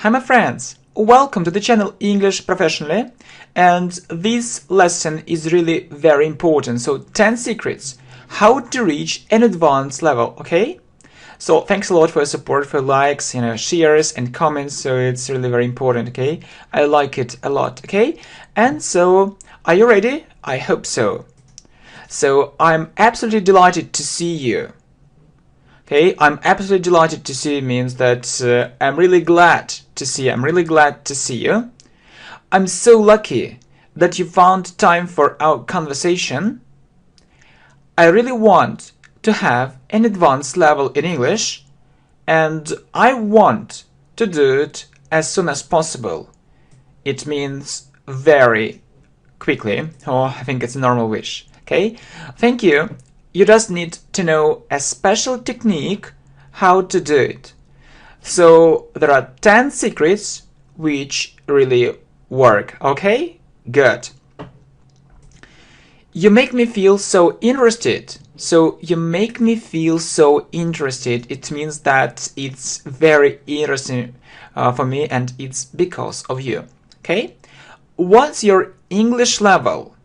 Hi my friends, welcome to the channel English Professionally, and this lesson is really very important. So 10 secrets how to reach an advanced level, okay? So thanks a lot for your support, for likes, shares and comments. So it's really very important, okay? I like it a lot, okay? And so are you ready? I hope so. So I'm absolutely delighted to see you. Okay, I'm absolutely delighted to see you means that I'm really glad to see you. I'm really glad to see you. I'm so lucky that you found time for our conversation. I really want to have an advanced level in English, and I want to do it as soon as possible. It means very quickly, or I think it's a normal wish. Okay, thank you. You just need to know a special technique how to do it. So there are 10 secrets which really work. Okay, good. You make me feel so interested. So you make me feel so interested. It means that it's very interesting for me, and it's because of you. Okay, what's your English level?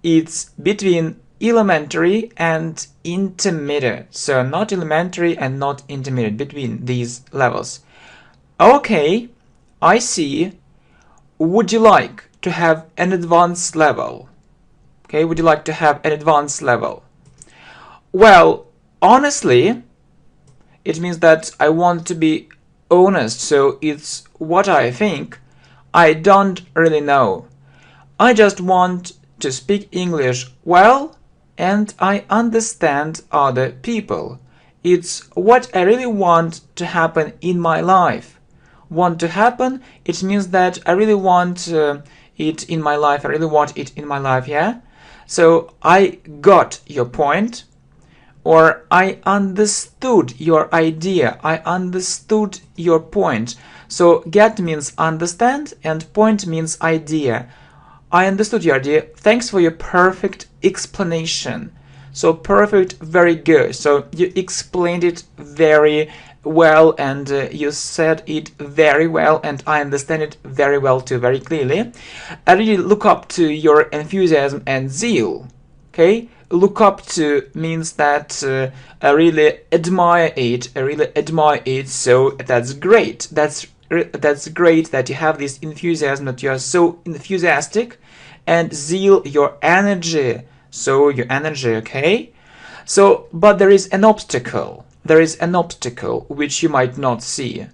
It's between elementary and intermediate. So not elementary and not intermediate, between these levels. Okay, I see. Would you like to have an advanced level? Okay, would you like to have an advanced level? Well, honestly, it means that I want to be honest, so it's what I think. I don't really know. I just want to speak English well, and I understand other people. It's what I really want to happen in my life. Want to happen, it means that I really want it in my life. I really want it in my life, yeah? So I got your point, or I understood your idea. I understood your point. So get means understand, and point means idea. I understood your idea. Thanks for your perfect explanation. So perfect, very good. So you explained it very well, and you said it very well, and I understand it very well too, very clearly. I really look up to your enthusiasm and zeal. Okay, look up to means that I really admire it. I really admire it. So that's great. That's great that you have this enthusiasm, that you are so enthusiastic, and zeal, your energy. So your energy, okay? So, but there is an obstacle. There is an obstacle which you might not see.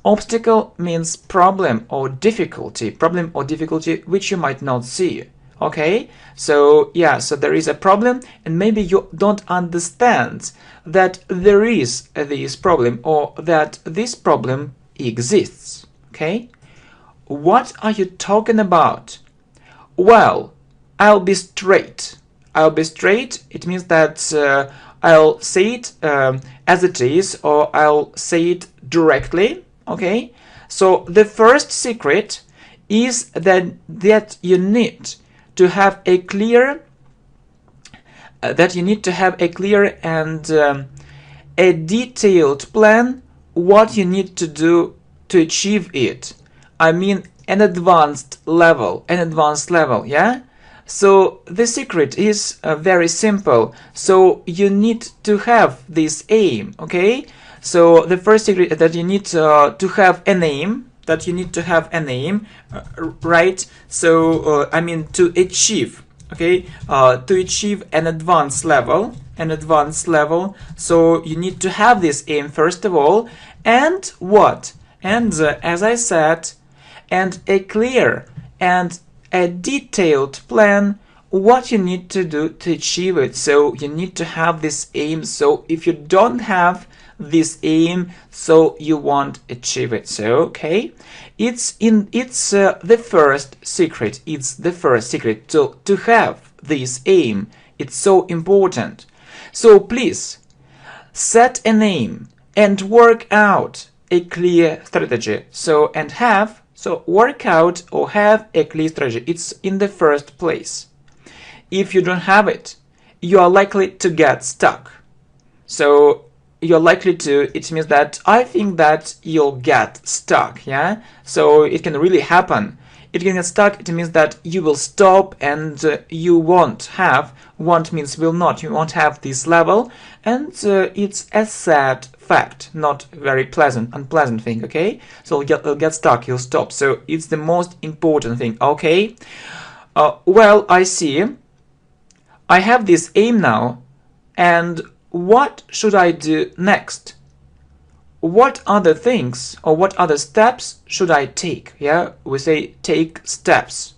Obstacle means problem or difficulty. Problem or difficulty which you might not see. Okay? So, yeah, so there is a problem, and maybe you don't understand that there is this problem, or that this problem exists. Okay? What are you talking about? Well, I'll be straight. I'll be straight. It means that I'll say it as it is, or I'll say it directly. Okay? So the first secret is that you need to have a clear and a detailed plan what you need to do to achieve it. I mean an advanced level, yeah? So the secret is very simple. So you need to have this aim, okay? So the first secret is that you need to have an aim, right? So I mean to achieve, okay? To achieve an advanced level, so you need to have this aim first of all, and what? And as I said, and a clear and a detailed plan what you need to do to achieve it. So you need to have this aim. So if you don't have this aim, so you won't achieve it. So okay, it's the first secret. It's the first secret to have this aim. It's so important. So please set an aim and work out a clear strategy. So work out or have a clear strategy. It's in the first place. If you don't have it, you are likely to get stuck. So you're likely to, it means that I think that you'll get stuck, yeah? So it can really happen. It can get stuck, it means that you will stop and you won't have, won't means will not, you won't have this level, and it's a sad fact, not very unpleasant thing, okay? So you'll get stuck, you'll stop, so it's the most important thing, okay? Well, I see. I have this aim now, and what should I do next? What other things or what other steps should I take? Yeah, we say take steps.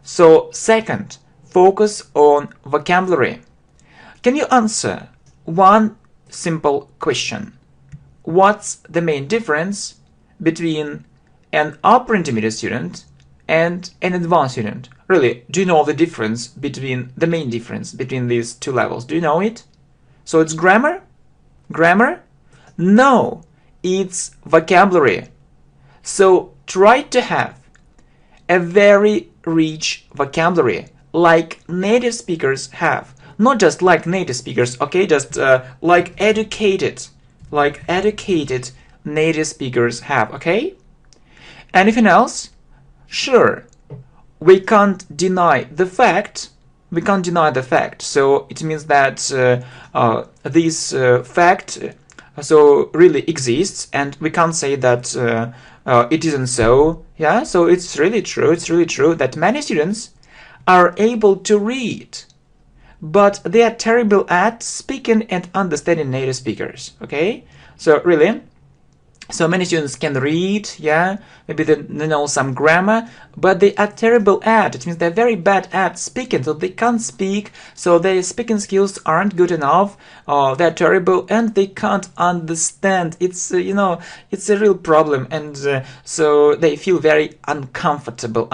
So second, focus on vocabulary. Can you answer one simple question? What's the main difference between an upper intermediate student and an advanced student? Really, do you know the difference between, the main difference between these two levels? Do you know it? So it's grammar? Grammar? No, it's vocabulary. So try to have a very rich vocabulary like native speakers have. Not just like native speakers, okay? Just like educated native speakers have, okay? Anything else? Sure. We can't deny the fact. So it means that this fact so really exists, and we can't say that it isn't so. Yeah, so it's really true that many students are able to read, but they are terrible at speaking and understanding native speakers. Okay, so really, so many students can read, yeah, maybe they know some grammar, but they are terrible at, it means they're very bad at speaking, so they can't speak, so their speaking skills aren't good enough, they're terrible, and they can't understand. It's, you know, it's a real problem, and so they feel very uncomfortable.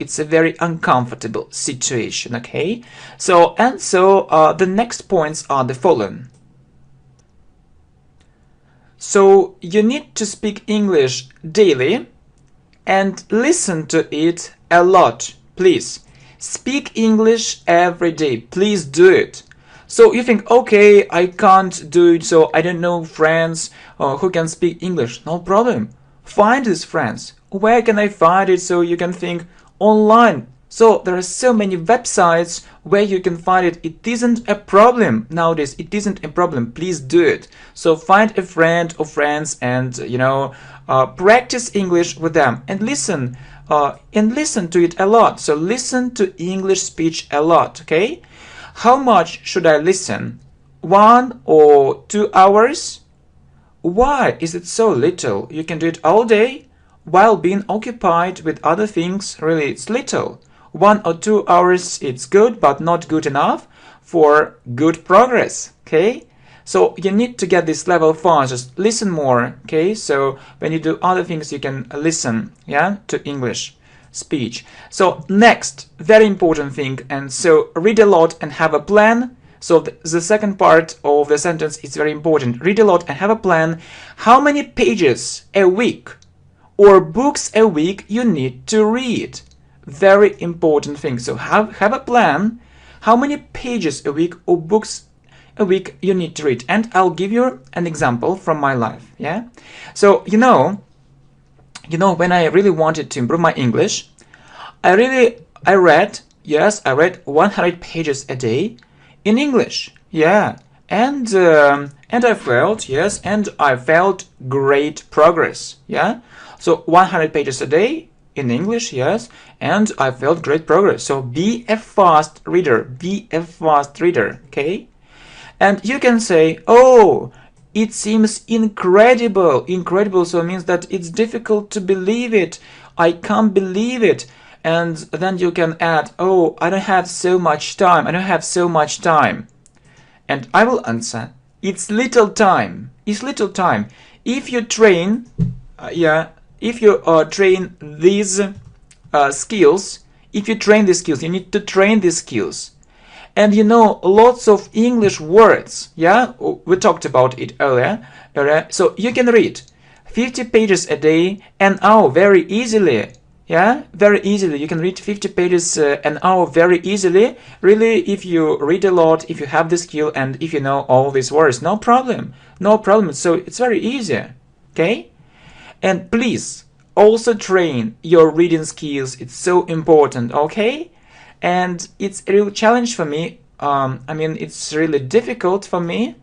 It's a very uncomfortable situation, okay? So, and so the next points are the following. So you need to speak English daily and listen to it a lot. Please speak English every day. Please do it. So you think, okay, I can't do it, so I don't know friends who can speak English. No problem. Find these friends. Where can I find it? So you can think online. So there are so many websites where you can find it. It isn't a problem nowadays. It isn't a problem. Please do it. So find a friend or friends and, you know, practice English with them and listen to it a lot. So listen to English speech a lot, okay? How much should I listen? 1 or 2 hours? Why is it so little? You can do it all day while being occupied with other things. Really, it's little. 1 or 2 hours, it's good, but not good enough for good progress, okay? So you need to get this level fast, just listen more, okay? So when you do other things, you can listen, yeah, to English speech. So next, very important thing, and so read a lot and have a plan. So the second part of the sentence is very important. Read a lot and have a plan. How many pages a week or books a week you need to read? Very important thing. So have a plan. How many pages a week or books a week you need to read? And I'll give you an example from my life. Yeah. So you know, when I really wanted to improve my English, I read 100 pages a day in English. Yeah. And I felt great progress. Yeah. So 100 pages a day in English, yes, and I felt great progress. So be a fast reader, okay? And you can say, oh, it seems incredible, so it means that it's difficult to believe it, I can't believe it. And then you can add, oh, I don't have so much time, and I will answer, it's little time. If you train, train these skills, you need to train these skills. And you know, lots of English words, yeah, we talked about it earlier. So you can read 50 pages a day and very easily. Yeah, very easily. You can read 50 pages an hour very easily. Really, if you read a lot, if you have the skill, and if you know all these words, no problem. No problem. So it's very easy. Okay? And please also train your reading skills. It's so important. Okay? And it's a real challenge for me. I mean, it's really difficult for me.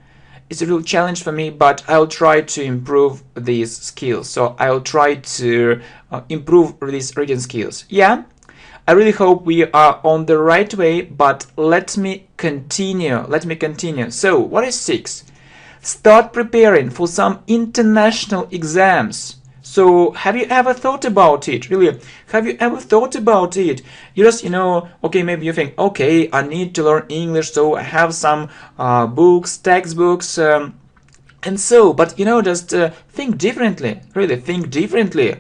It's a real challenge for me, but I'll try to improve these skills. So I'll try to improve these reading skills. Yeah, I really hope we are on the right way, but let me continue. Let me continue. So what is 6? Start preparing for some international exams. So have you ever thought about it? Really, have you ever thought about it? You just, okay, maybe you think, okay, I need to learn English, so I have some books, textbooks, and so, but just think differently. Really, think differently.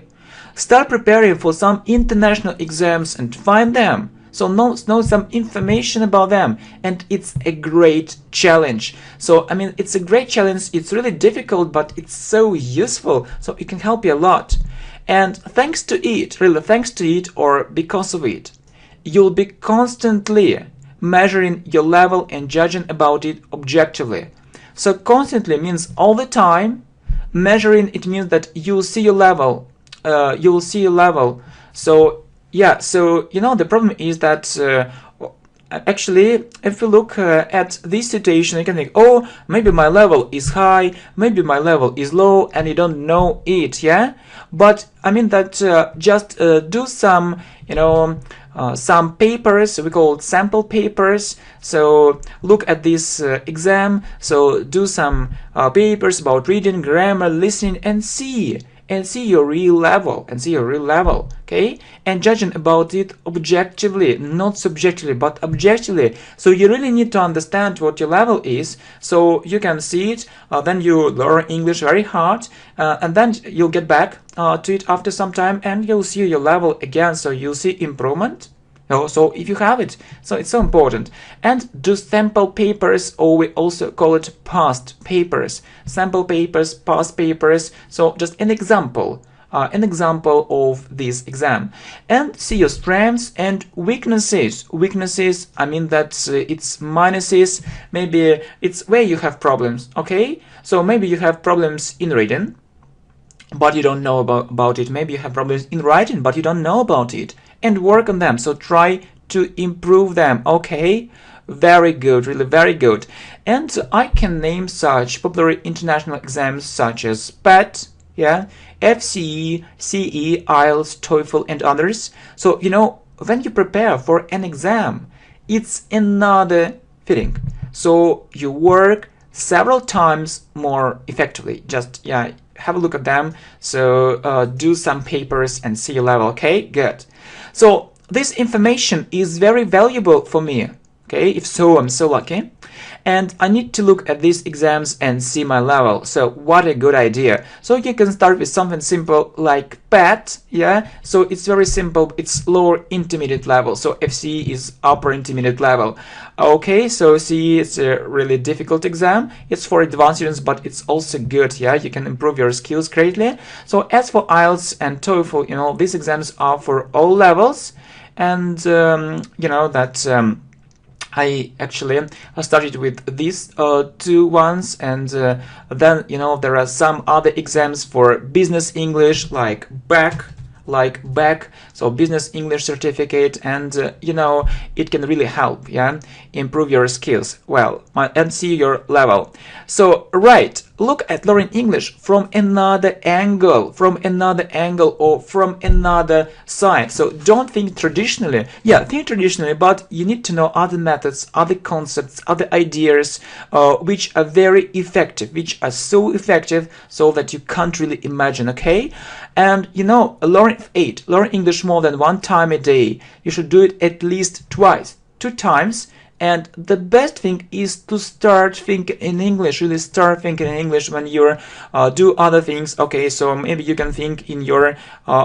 Start preparing for some international exams and find them. So know some information about them, and it's a great challenge. So I mean, it's a great challenge. It's really difficult, but it's so useful. So it can help you a lot. And thanks to it, really thanks to it or because of it, you'll be constantly measuring your level and judging about it objectively. So constantly means all the time. Measuring, it means that you'll see your level. You'll see your level. So yeah, so the problem is that actually, if you look at this situation, you can think, oh, maybe my level is high, maybe my level is low, and you don't know it, yeah? But I mean that just do some, some papers, we call it sample papers. So look at this exam, so do some papers about reading, grammar, listening, and see your real level, okay? And judging about it objectively, not subjectively, but objectively. So you really need to understand what your level is, so you can see it, then you learn English very hard, and then you'll get back to it after some time, and you'll see your level again, so you'll see improvement. So if you have it, so it's so important. And do sample papers, or we also call it past papers. Sample papers, past papers. So just an example of this exam. And see your strengths and weaknesses. Weaknesses, I mean that it's minuses. Maybe it's where you have problems, okay? So maybe you have problems in reading, but you don't know about it. Maybe you have problems in writing, but you don't know about it. And work on them. So try to improve them. Okay, very good, really very good. And I can name such popular international exams such as PET, yeah, FCE, CE, IELTS, TOEFL, and others. So when you prepare for an exam, it's another feeling. So you work several times more effectively. Just have a look at them. So do some papers and see your level. Okay, good. So this information is very valuable for me. Okay, if so, I'm so lucky. And I need to look at these exams and see my level. So what a good idea. So you can start with something simple like PET, yeah? So it's very simple. It's lower intermediate level. So FCE is upper intermediate level. Okay, so CE is a really difficult exam. It's for advanced students, but it's also good, yeah? You can improve your skills greatly. So as for IELTS and TOEFL, these exams are for all levels. And, I actually started with these two ones, and then there are some other exams for business English like BEC, so business English certificate, and it can really help, yeah, improve your skills and see your level. So right, look at learning English from another angle, or from another side. So don't think traditionally. Yeah, think traditionally, but you need to know other methods, other concepts, other ideas, which are very effective, which are so effective so that you can't really imagine, okay? And learn English more than one time a day. You should do it at least twice, 2 times, And the best thing is to start thinking in English, really start thinking in English when you do other things. Okay, so maybe you can think in your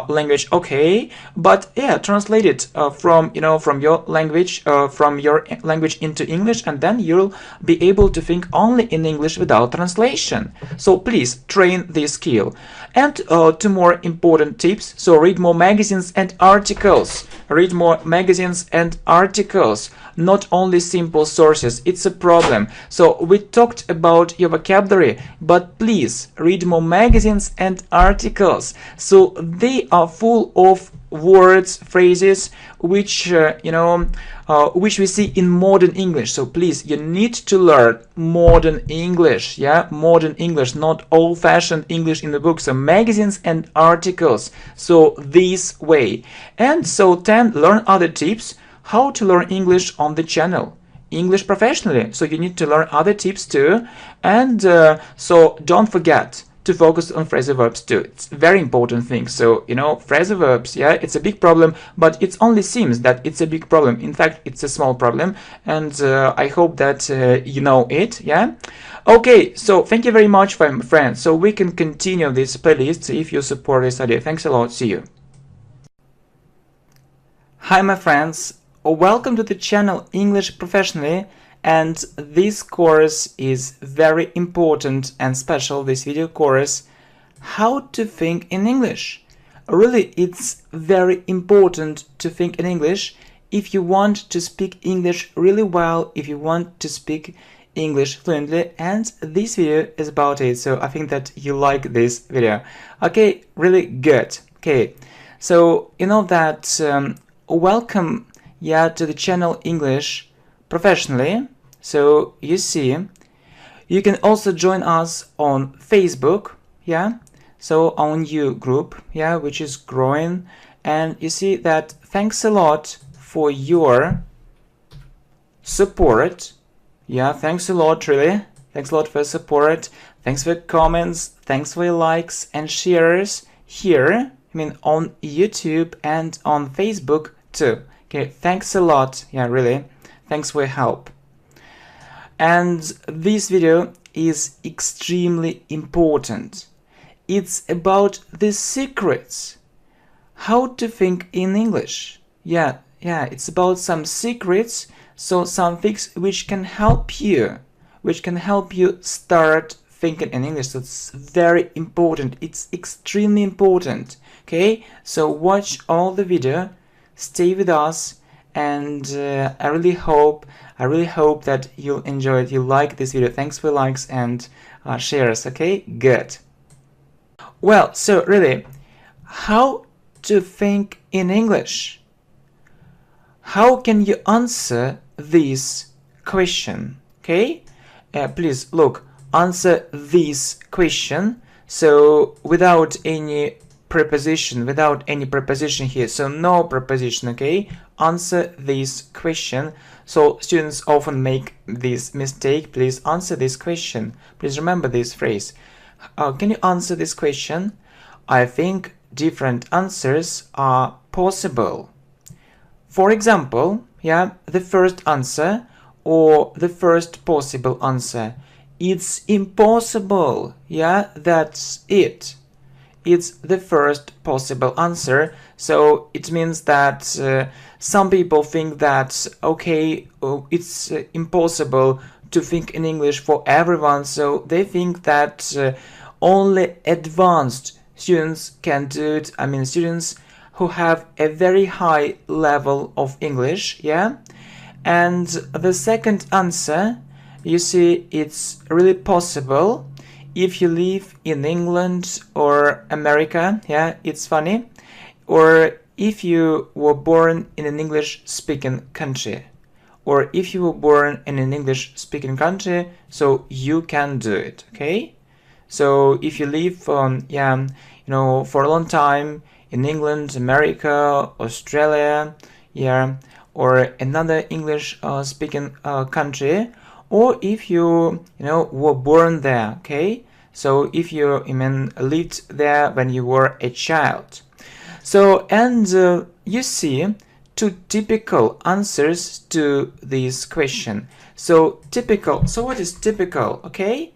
language, okay, but yeah, translate it from your language into English, and then you'll be able to think only in English without translation. So please train this skill. And two more important tips. So read more magazines and articles. Read more magazines and articles, not only simple sources. It's a problem. So we talked about your vocabulary, but please read more magazines and articles. So they are full of words, phrases, which which we see in modern English. So please, you need to learn modern English, yeah, modern English, not old-fashioned English in the book. So magazines and articles. So this way. And so 10, learn other tips how to learn English on the channel. English professionally. So you need to learn other tips too. And so don't forget to focus on phrasal verbs too. It's a very important thing. So, phrasal verbs, yeah, it's a big problem, but it only seems that it's a big problem. In fact, it's a small problem, and I hope that you know it, yeah? Okay, so thank you very much, my friends. So we can continue this playlist if you support this idea. Thanks a lot. See you. Hi, my friends. Welcome to the channel English Professionally. And this course is very important and special, this video course, how to think in English. Really, it's very important to think in English if you want to speak English really well, if you want to speak English fluently, and this video is about it, so I think that you like this video. Okay, really good. Okay, so you know that welcome, yeah, to the channel English Professionally. So you see, you can also join us on Facebook, yeah, so our new group, yeah, which is growing. And you see that thanks a lot for your support, yeah, thanks a lot, really, thanks a lot for support, thanks for comments, thanks for your likes and shares here, I mean on YouTube and on Facebook too. Okay, thanks a lot, yeah, really, thanks for your help. And this video is extremely important. It's about the secrets, how to think in English. Yeah, it's about some secrets, so some things which can help you start thinking in English. So it's very important. It's extremely important. Okay, so watch all the video, stay with us, and I really hope that you'll enjoy it, you'll like this video. Thanks for likes and shares. Okay, good. Well, so really, how to think in English? How can you answer this question? Okay, please look, answer this question. So without any preposition, here, so no preposition. Okay, answer this question. So students often make this mistake. Please answer this question. Please remember this phrase. Can you answer this question? I think different answers are possible. For example, yeah, the first answer or the first possible answer. It's impossible. Yeah, that's it. It's the first possible answer. So it means that some people think that, okay, it's impossible to think in English for everyone. So they think that only advanced students can do it. I mean, students who have a very high level of English, yeah? And the second answer, you see, it's really possible if you live in England or America, yeah, it's funny, or if you were born in an English-speaking country, or if you were born in an English-speaking country, so you can do it, okay? So if you live, for a long time in England, America, Australia, yeah, or another English-speaking country, or if you were born there, okay? So if you lived there when you were a child. So, and you see, two typical answers to this question. So typical, so what is typical? Okay,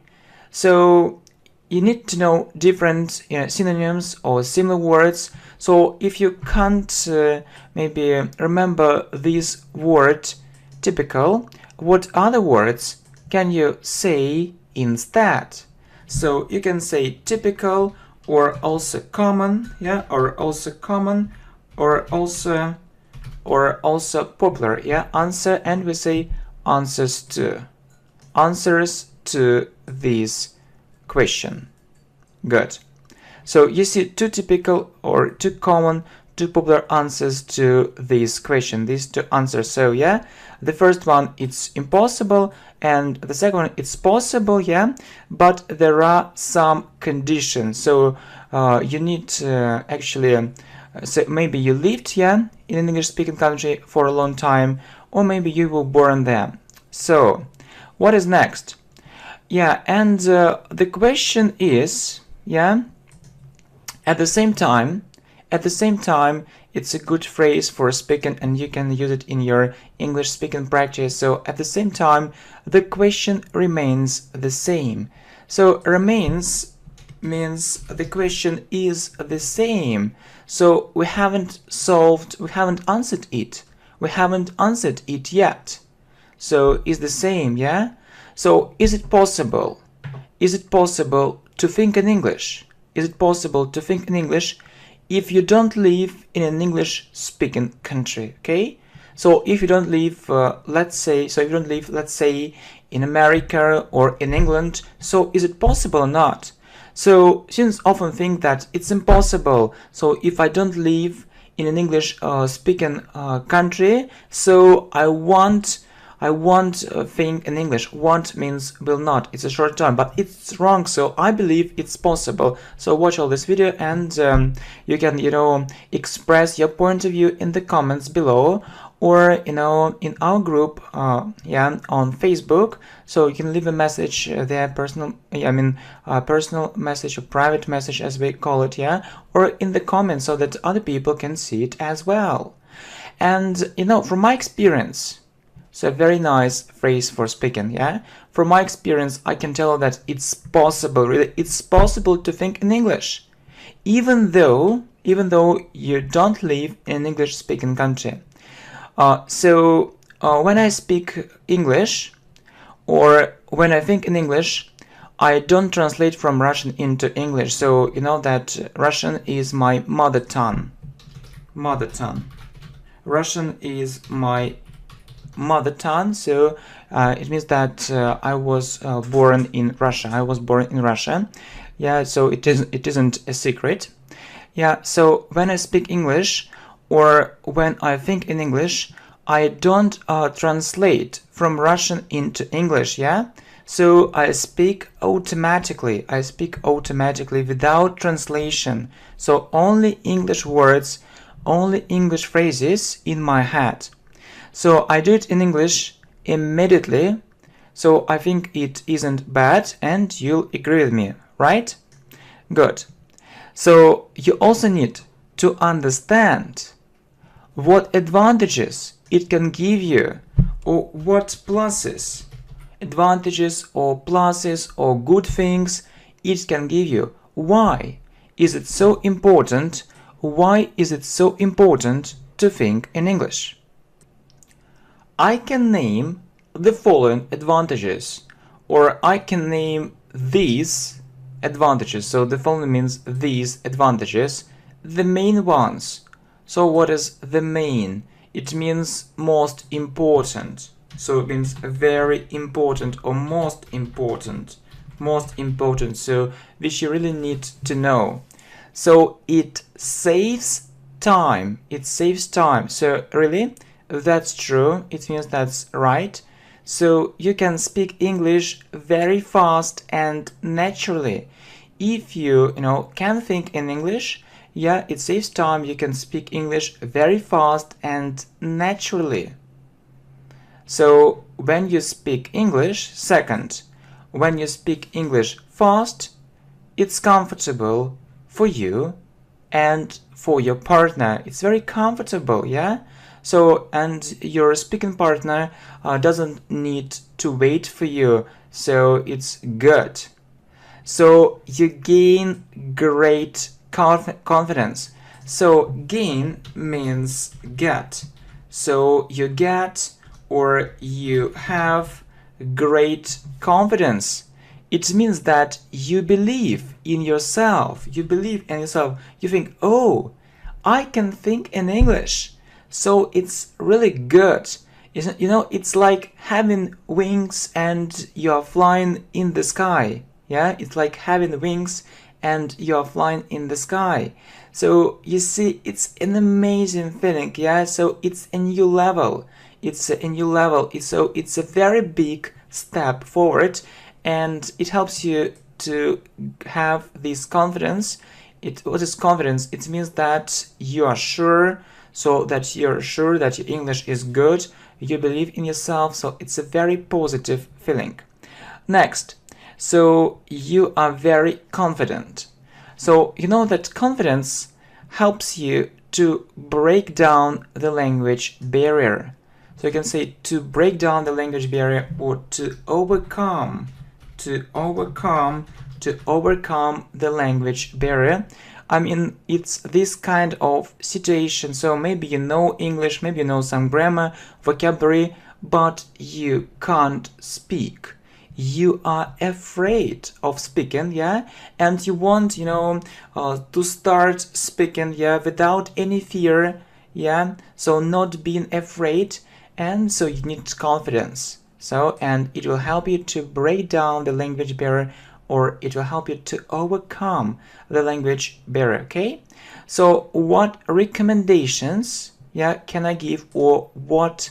so you need to know different synonyms or similar words. So if you can't maybe remember this word typical, what other words can you say instead? So you can say typical, or also common, yeah, or also common, or also popular, yeah, answer, and we say answers to this question. Good. So you see two typical or two common, two popular answers to this question, these two answers. So yeah, the first one, it's impossible, and the second one, it's possible, yeah, but there are some conditions. So you need to actually so maybe you lived, yeah, in an English-speaking country for a long time, or maybe you were born there. So what is next? Yeah, and the question is, yeah, at the same time, it's a good phrase for speaking, and you can use it in your English speaking practice. So at the same time, the question remains the same. So remains means the question is the same. So we haven't answered it. We haven't answered it yet. So it's the same, yeah? So is it possible? Is it possible to think in English? Is it possible to think in English if you don't live in an English-speaking country, okay? So if you don't live, let's say, in America or in England, so is it possible or not? So students often think that it's impossible. So if I don't live in an English-speaking country, so I won't think in English. Want means will not. It's a short term, but it's wrong. So I believe it's possible. So watch all this video, and you can, express your point of view in the comments below, or in our group, yeah, on Facebook. So you can leave a message there, personal message or private message, as we call it, yeah, or in the comments, so that other people can see it as well. And from my experience, so a very nice phrase for speaking, yeah? From my experience, I can tell that it's possible, really, it's possible to think in English, even though you don't live in an English-speaking country. So when I speak English, or when I think in English, I don't translate from Russian into English. So you know that Russian is my mother tongue. Russian is my mother tongue, so it means that I was born in Russia. Yeah, so it isn't a secret. Yeah, so when I speak English, or when I think in English, I don't translate from Russian into English, yeah? So I speak automatically without translation. So only English words, only English phrases in my head. So I do it in English immediately, so I think it isn't bad, and you'll agree with me, right? Good. So you also need to understand what advantages it can give you, or what pluses, advantages or pluses or good things it can give you. Why is it so important? Why is it so important to think in English? I can name the following advantages, or I can name these advantages. So the following means these advantages, the main ones. So what is the main? It means most important. So it means very important or most important. So this you really need to know. So it saves time. So really, that's true. It means that's right. So you can speak English very fast and naturally. If you can think in English, yeah, it saves time. You can speak English very fast and naturally. So when you speak English, second, when you speak English fast, it's comfortable for you and for your partner. It's very comfortable, yeah? So, and your speaking partner doesn't need to wait for you, so it's good. So you gain great confidence. So gain means get. So you get or you have great confidence. It means that you believe in yourself. You believe in yourself. You think, oh, I can think in English. So it's really good. You know, it's like having wings and you're flying in the sky. Yeah, it's like having wings and you're flying in the sky. So you see, it's an amazing feeling. Yeah, so it's a new level. It's a new level. It's a very big step forward, and it helps you to have this confidence. What is confidence? It means that you are sure, so that you're sure that your English is good, you believe in yourself, so it's a very positive feeling. Next, so you are very confident. So you know that confidence helps you to break down the language barrier. So you can say to break down the language barrier or to overcome the language barrier. I mean, it's this kind of situation. So maybe you know English, maybe you know some grammar, vocabulary, but you can't speak. You are afraid of speaking, yeah, and you want, to start speaking, yeah, without any fear, yeah, so not being afraid, and so you need confidence. So, and it will help you to break down the language barrier, or it will help you to overcome the language barrier, okay? So what recommendations, yeah, can I give, or what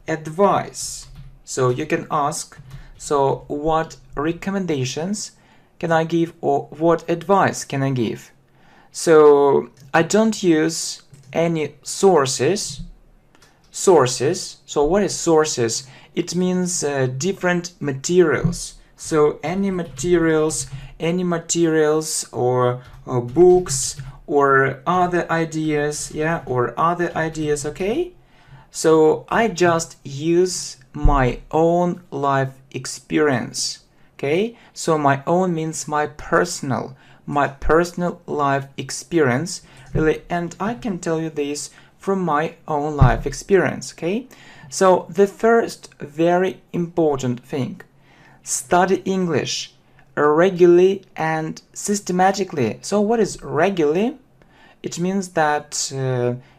advice? So you can ask, so what recommendations can I give, or what advice can I give? So I don't use any sources. So what is sources? It means different materials. So any materials or books or other ideas, yeah, or other ideas, okay? So I just use my own life experience, okay? So my own means my personal life experience, really, and I can tell you this from my own life experience, okay? So the first very important thing, study English regularly and systematically. So what is regularly? It means that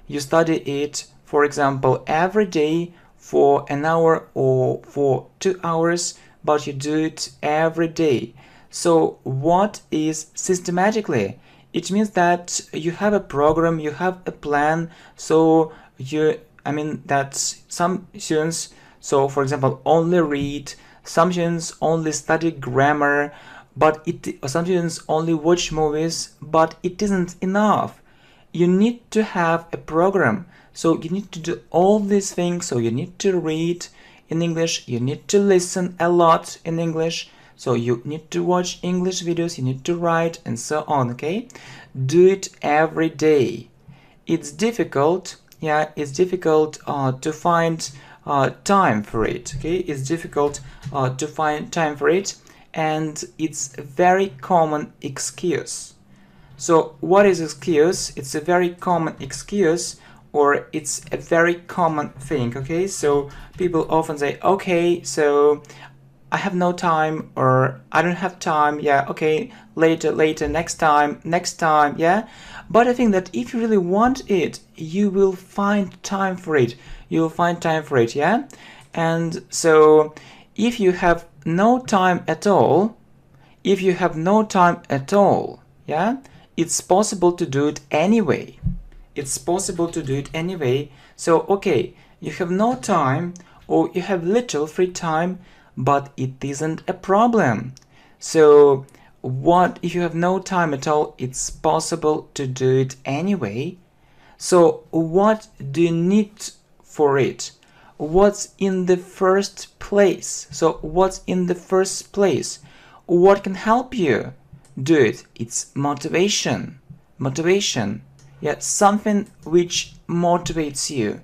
you study it, for example, every day for an hour or for 2 hours, but you do it every day. So what is systematically? It means that you have a program, you have a plan, so that some students, so for example, only read, some students only study grammar, but some students only watch movies, but it isn't enough. You need to have a program, so you need to do all these things. So you need to read in English, you need to listen a lot in English, so you need to watch English videos, you need to write, and so on, okay? Do it every day. It's difficult, yeah, it's difficult to find time for it, okay? It's difficult to find time for it, and it's a very common excuse. So what is excuse? It's a very common excuse, or it's a very common thing, okay? So people often say, okay, so I have no time, or I don't have time, yeah, okay, later, next time, yeah? But I think that if you really want it, you will find time for it. You will find time for it, yeah? And so if you have no time at all, yeah, it's possible to do it anyway. So, okay, you have no time, or you have little free time, but it isn't a problem. So what if you have no time at all? It's possible to do it anyway. So what do you need for it? What's in the first place? So what's in the first place? What can help you do it? It's motivation. Yeah, something which motivates you.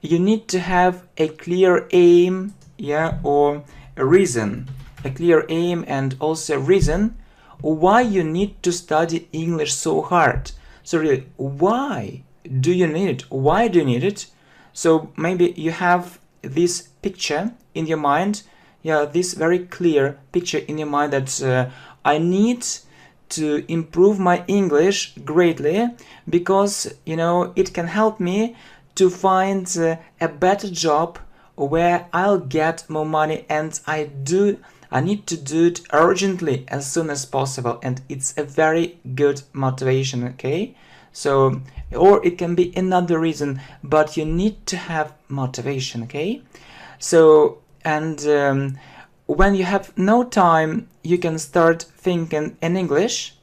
you need to have a clear aim, yeah, or a reason, a clear aim and also a reason why you need to study English so hard. So really, why do you need it? Why do you need it? So maybe you have this picture in your mind, yeah, this very clear picture in your mind that I need to improve my English greatly because, you know, it can help me to find a better job where I'll get more money, and I need to do it urgently as soon as possible, and it's a very good motivation, okay? So, or it can be another reason, but you need to have motivation, okay? So, and when you have no time, you can start thinking in English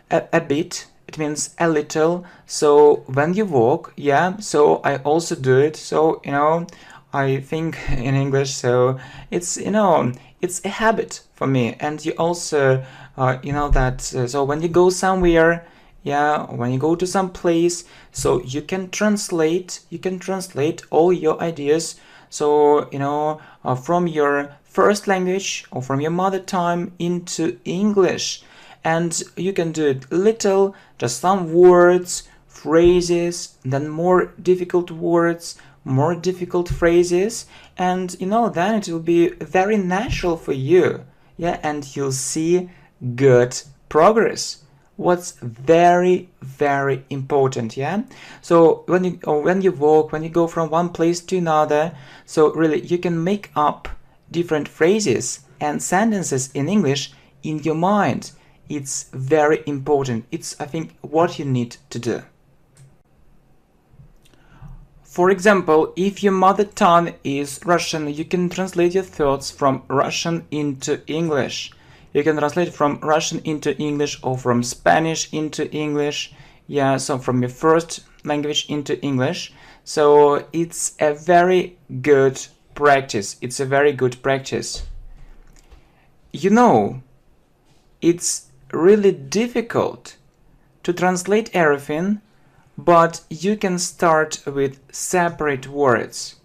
a bit. It means a little. So when you walk, yeah, so I also do it. So, you know, I think in English, so it's, you know, it's a habit for me. And you also, you know, that, so when you go somewhere, yeah, when you go to some place, so you can translate all your ideas. So, you know, from your first language or from your mother tongue into English. And you can do it little, just some words, phrases, then more difficult words, more difficult phrases, and you know, then it will be very natural for you, yeah, and you'll see good progress. What's very, very important, yeah? So when you walk, when you go from one place to another, so really you can make up different phrases and sentences in English in your mind. It's very important. It's, I think, what you need to do. For example, if your mother tongue is Russian, you can translate your thoughts from Russian into English. You can translate from Russian into English or from Spanish into English. Yeah, so from your first language into English. So it's a very good practice. It's a very good practice. You know, it's really difficult to translate everything, but you can start with separate words.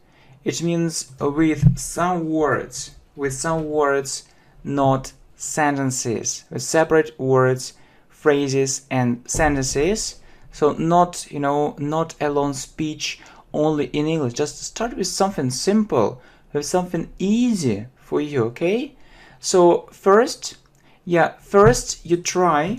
It means with some words, not sentences, with separate words, phrases, and sentences. So not, you know, not a long speech only in English. Just start with something simple, with something easy for you, okay? So first you try.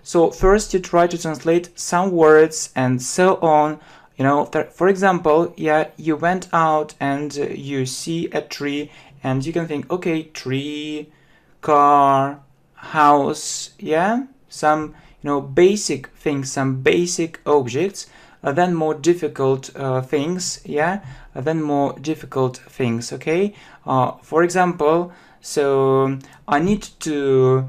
So first you try to translate some words and so on. You know, for example, yeah, you went out and you see a tree and you can think, okay, tree, car, house, yeah, some, you know, basic things, some basic objects, then more difficult things, yeah, then more difficult things, okay? For example, so I need to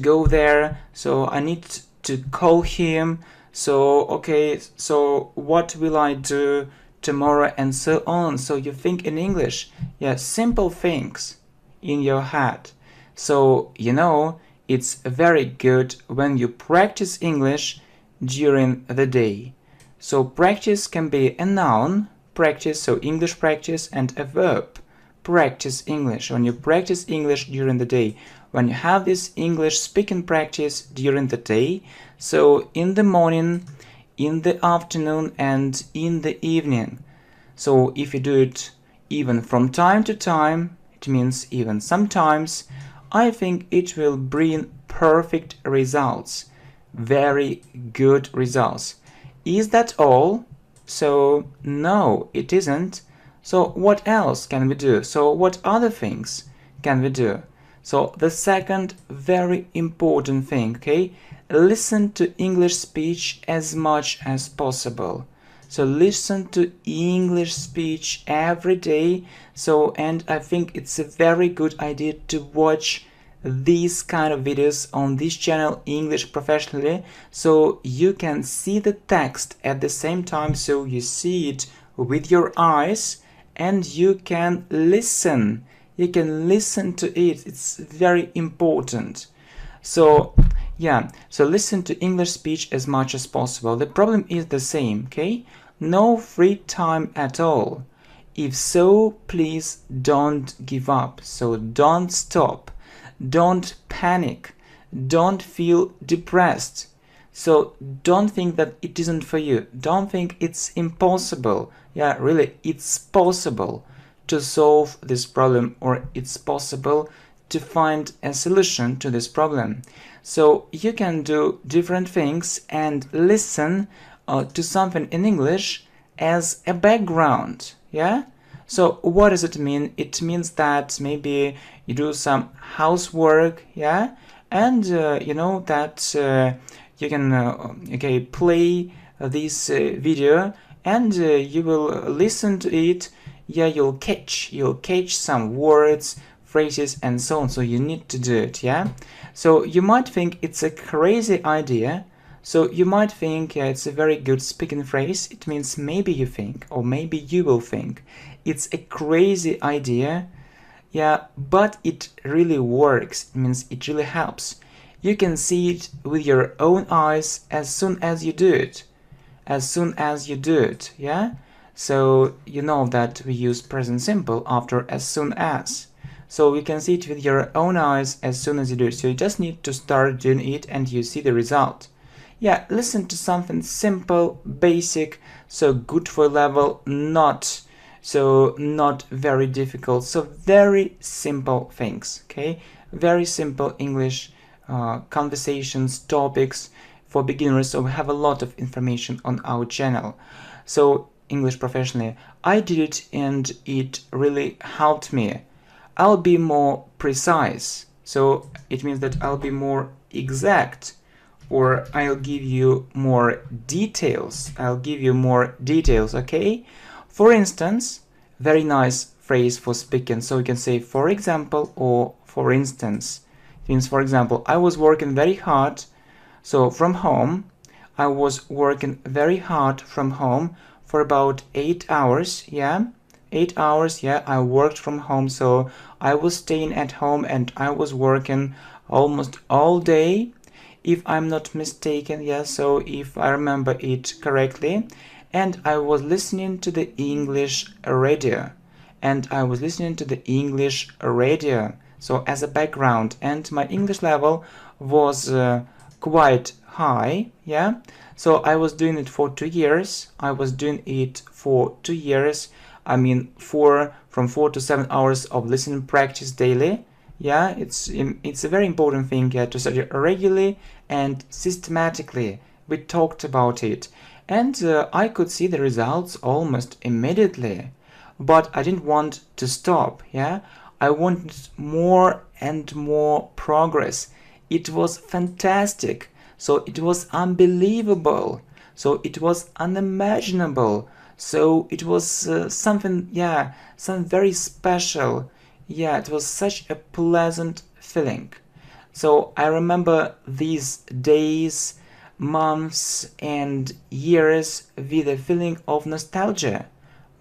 go there, so I need to call him, so okay, so what will I do tomorrow, and so on. So you think in English, yeah, simple things in your head. So, you know, it's very good when you practice English during the day. So practice can be a noun, practice, so English practice, and a verb, practice English. When you practice English during the day, when you have this English speaking practice during the day, so in the morning, in the afternoon, and in the evening. So if you do it even from time to time, it means even sometimes, I think it will bring perfect results, very good results. Is that all? So no, it isn't. So what else can we do? So what other things can we do? So the second very important thing, okay? Listen to English speech as much as possible. So listen to English speech every day. So, and I think it's a very good idea to watch these kind of videos on this channel, English Professionally, so you can see the text at the same time, so you see it with your eyes and you can listen. You can listen to it. It's very important. So yeah, so listen to English speech as much as possible. The problem is the same, okay? no free time at all. If so, please don't give up. So don't stop. Don't panic. Don't feel depressed. So don't think that it isn't for you. Don't think it's impossible. Yeah, really, it's possible to solve this problem, or it's possible to find a solution to this problem. So you can do different things and listen to something in English as a background. Yeah? So what does it mean? It means that maybe you do some housework, yeah? And you know that you can play this video, and you will listen to it. Yeah, you'll catch some words, phrases, and so on. So you need to do it. Yeah. So you might think it's a crazy idea. So you might think it's a very good speaking phrase. It means maybe you think, or maybe you will think, it's a crazy idea. Yeah, but it really works. It means it really helps. You can see it with your own eyes as soon as you do it. As soon as you do it, yeah? So you know that we use present simple after as soon as. So you can see it with your own eyes as soon as you do it. So you just need to start doing it and you see the result. Yeah, listen to something simple, basic, so good for level, not very difficult. So very simple things, okay? Very simple English conversations, topics for beginners. So we have a lot of information on our channel. So English professionally, I did it and it really helped me. I'll be more precise. So it means that I'll be more exact, or I'll give you more details. Okay? For instance, very nice phrase for speaking. So you can say for example or for instance. It means, for example, I was working very hard. So from home, I was working very hard from home for about 8 hours. Yeah, 8 hours. Yeah, I worked from home. So I was staying at home and I was working almost all day, if I'm not mistaken. Yeah, so if I remember it correctly. And I was listening to the English radio. So as a background, and my English level was quite high. Yeah, so I was doing it for 2 years. I mean, from 4 to 7 hours of listening practice daily. Yeah, it's a very important thing to study regularly and systematically. We talked about it, and I could see the results almost immediately. But I didn't want to stop. Yeah, I wanted more and more progress. It was fantastic. So it was unbelievable. So it was unimaginable. So it was something very special. Yeah, it was such a pleasant feeling. So I remember these days, months, and years with a feeling of nostalgia.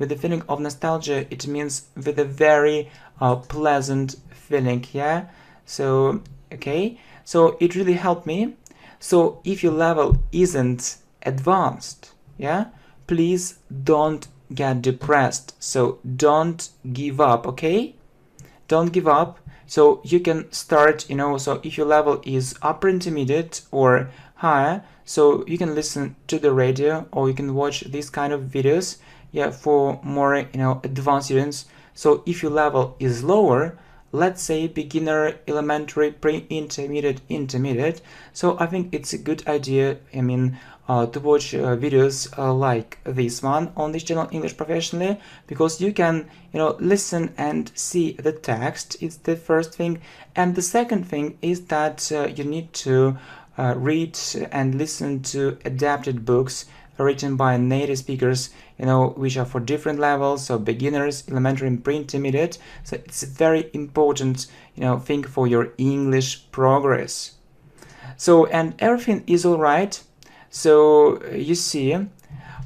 It means with a very pleasant feeling. Yeah. So okay. So it really helped me. So if your level isn't advanced, yeah, please don't get depressed. So don't give up. Okay. Don't give up. So you can start, so if your level is upper intermediate or higher, so you can listen to the radio or you can watch these kind of videos, yeah, for more, advanced students. So if your level is lower, let's say beginner, elementary, pre-intermediate, intermediate, so I think it's a good idea, to watch videos like this one on this channel, English Professionally, because you can, listen and see the text. It's the first thing. And the second thing is that you need to read and listen to adapted books written by native speakers, which are for different levels, so beginners, elementary, and pre-intermediate. So it's a very important, thing for your English progress. So, and everything is all right. So you see,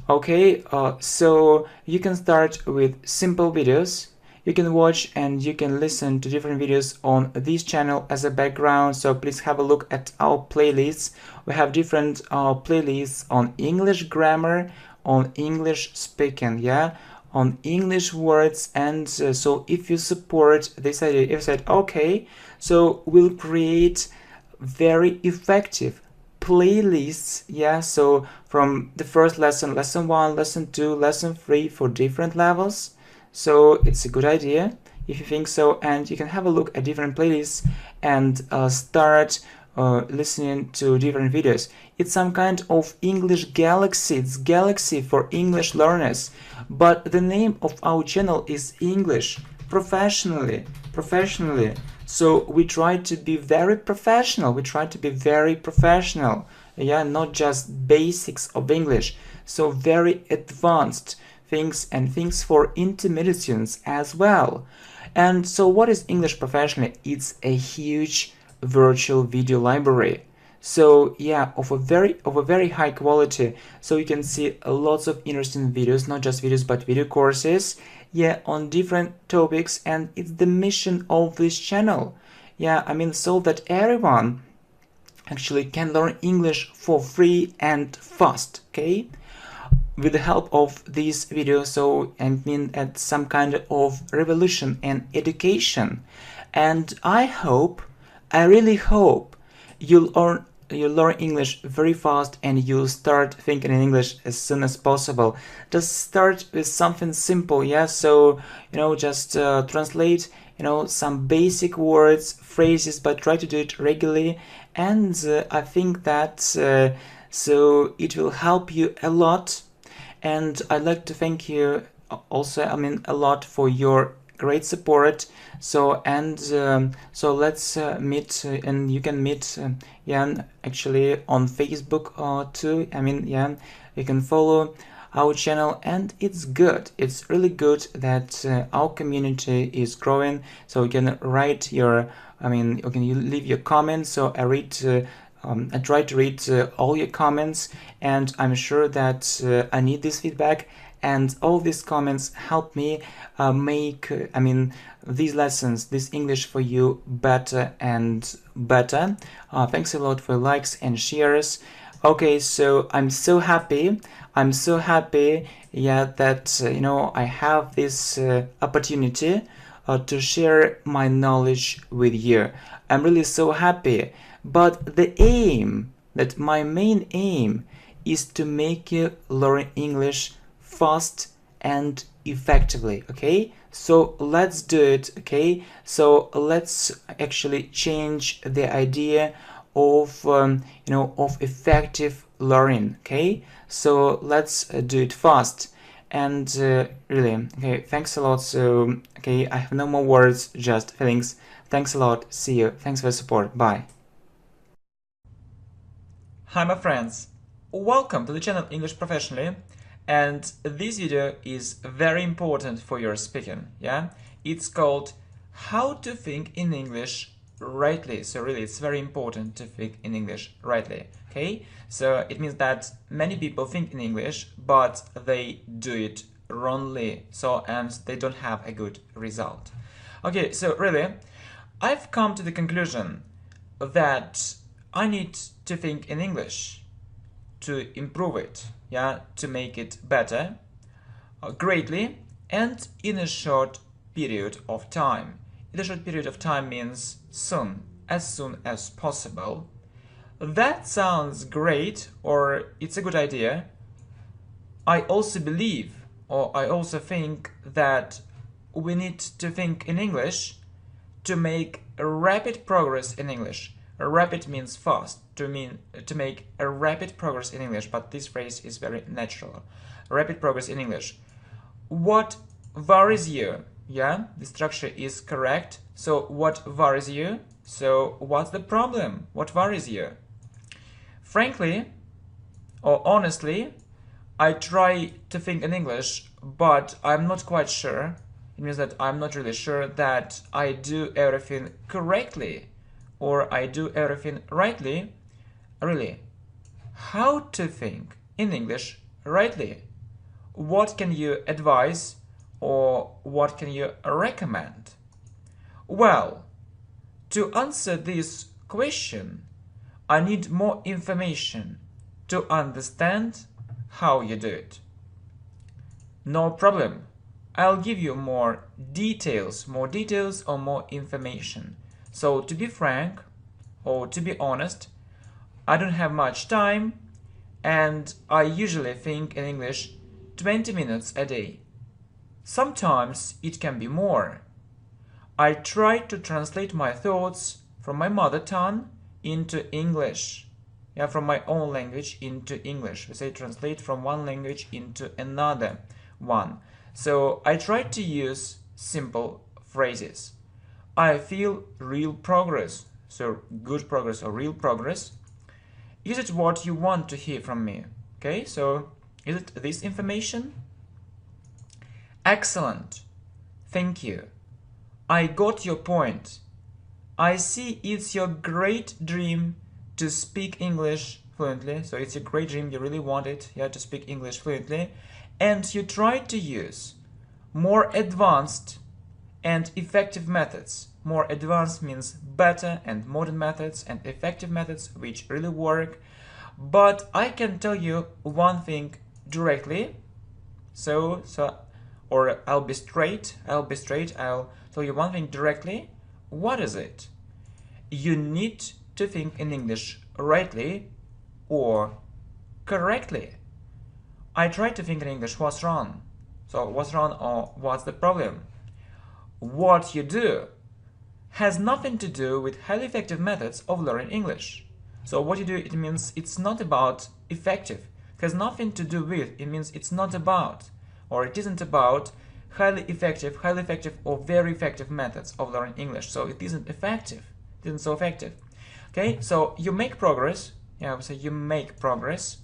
okay, so you can start with simple videos. You can watch and you can listen to different videos on this channel as a background. So please have a look at our playlists. We have different playlists on English grammar, on English speaking, yeah, on English words. And so if you support this idea, if you said, okay, so we'll create very effective playlists, yeah, so from the first lesson, lesson 1, lesson 2, lesson 3, for different levels. So it's a good idea if you think so, and you can have a look at different playlists and start listening to different videos. It's some kind of English galaxy. It's galaxy for English learners, but the name of our channel is English professionally. So we try to be very professional. Yeah, not just basics of English. So very advanced things, and things for intermediate students as well. And so what is English professionally? It's a huge virtual video library. So yeah, of a very high quality. So you can see lots of interesting videos, not just videos but video courses, yeah, on different topics. And it's the mission of this channel, yeah, I mean, so that everyone actually can learn English for free and fast, okay, with the help of this video. So I mean, at some kind of revolution in education. And I really hope you'll learn English very fast, and you'll start thinking in English as soon as possible. Just start with something simple, yeah, so just translate some basic words, phrases, but try to do it regularly. And I think that so it will help you a lot. And I'd like to thank you also, I mean, a lot for your great support. So and so let's meet, and you can meet Jan actually on Facebook too. I mean, Jan, you can follow our channel, and it's really good that our community is growing. So you can write your, I mean, you can leave your comments. So I try to read all your comments, and I'm sure that I need this feedback, and all these comments help me make, I mean, these lessons, this English for you, better and better. Thanks a lot for likes and shares. Okay, so I'm so happy, yeah, that I have this opportunity to share my knowledge with you. I'm really so happy. But my main aim is to make you learn English fast and effectively, okay? So let's do it, okay? So let's actually change the idea of, of effective learning, okay? So let's do it fast. And really, okay, thanks a lot. So, okay, I have no more words, just feelings. Thanks a lot. See you. Thanks for the support. Bye. Hi my friends, welcome to the channel English Professionally, and this video is very important for your speaking, yeah? It's called How to Think in English Rightly. So really it's very important to think in English rightly, okay? So it means that many people think in English, but they do it wrongly, and they don't have a good result. Okay, so really, I've come to the conclusion that I need to think in English to improve it, yeah, to make it better, greatly, and in a short period of time. In a short period of time means soon as possible. That sounds great, or it's a good idea. I also believe, or I also think that we need to think in English to make rapid progress in English. Rapid means fast, to make a rapid progress in English, but this phrase is very natural. Rapid progress in English. What worries you? Yeah, the structure is correct. So what worries you? So what's the problem? What worries you? Frankly, or honestly, I try to think in English, but I'm not quite sure. It means that I'm not really sure that I do everything correctly, or I do everything rightly. Really, how to think in English rightly? What can you advise, or what can you recommend? Well, to answer this question, I need more information to understand how you do it. No problem. I'll give you more details or more information. So to be frank, or to be honest, I don't have much time and I usually think in English 20 minutes a day. Sometimes it can be more. I try to translate my thoughts from my mother tongue into English. Yeah, from my own language into English. We say translate from one language into another one. So I try to use simple phrases. I feel real progress. So good progress or real progress. Is it what you want to hear from me? Okay, so is it this information? Excellent. Thank you. I got your point. I see it's your great dream to speak English fluently. So it's a great dream, you really want it, yeah, to speak English fluently. And you try to use more advanced and effective methods. More advanced means better and modern methods and effective methods which really work. But I can tell you one thing directly. Or I'll be straight. I'll tell you one thing directly. What is it? You need to think in English rightly or correctly. I try to think in English, what's wrong? So what's wrong or what's the problem? What you do has nothing to do with highly effective methods of learning English. So what you do, it means it's not about effective. It has nothing to do with, it means it's not about, or it isn't about highly effective or very effective methods of learning English. So it isn't effective. It isn't so effective. Okay, so you make progress. Yeah, I would say you make progress.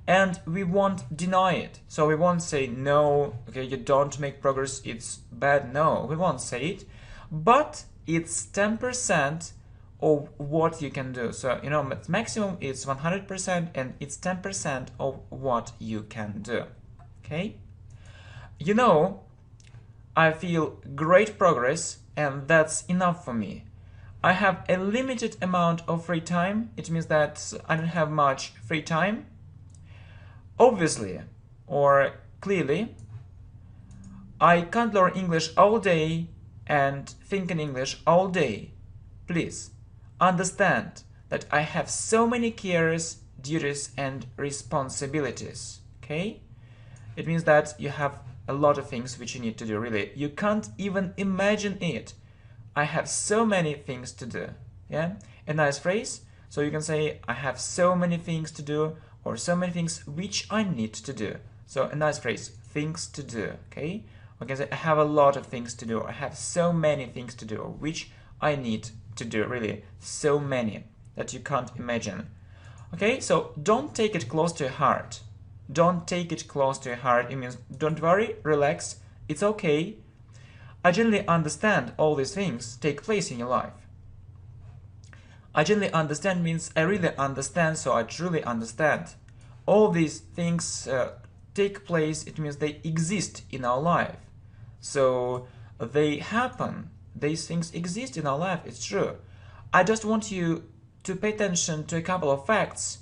And we won't deny it. So we won't say, no, okay, you don't make progress, it's bad. No, we won't say it. But it's 10% of what you can do. So, you know, maximum is 100% and it's 10% of what you can do. Okay? You know, I feel great progress and that's enough for me. I have a limited amount of free time. It means that I don't have much free time. Obviously, or clearly, I can't learn English all day and think in English all day. Please understand that I have so many cares, duties and responsibilities. Okay? It means that you have a lot of things which you need to do, really. You can't even imagine it. I have so many things to do. Yeah? A nice phrase. So you can say, I have so many things to do, or so many things which I need to do. So a nice phrase, things to do, okay? We can say, I have a lot of things to do, I have so many things to do, which I need to do, really, so many that you can't imagine. Okay, so don't take it close to your heart. Don't take it close to your heart. It means don't worry, relax, it's okay. I generally understand all these things take place in your life. I generally understand means I really understand, so I truly understand. All these things take place, it means they exist in our life. So they happen, these things exist in our life, it's true. I just want you to pay attention to a couple of facts.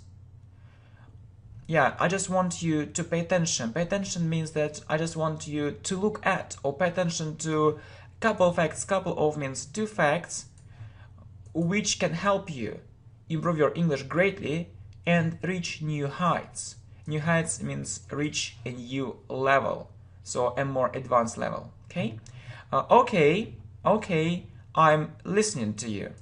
Yeah, I just want you to pay attention. Pay attention means that I just want you to look at or pay attention to a couple of facts. Couple of means two facts which can help you improve your English greatly and reach new heights. New heights means reach a new level, so a more advanced level. Okay? Okay, I'm listening to you.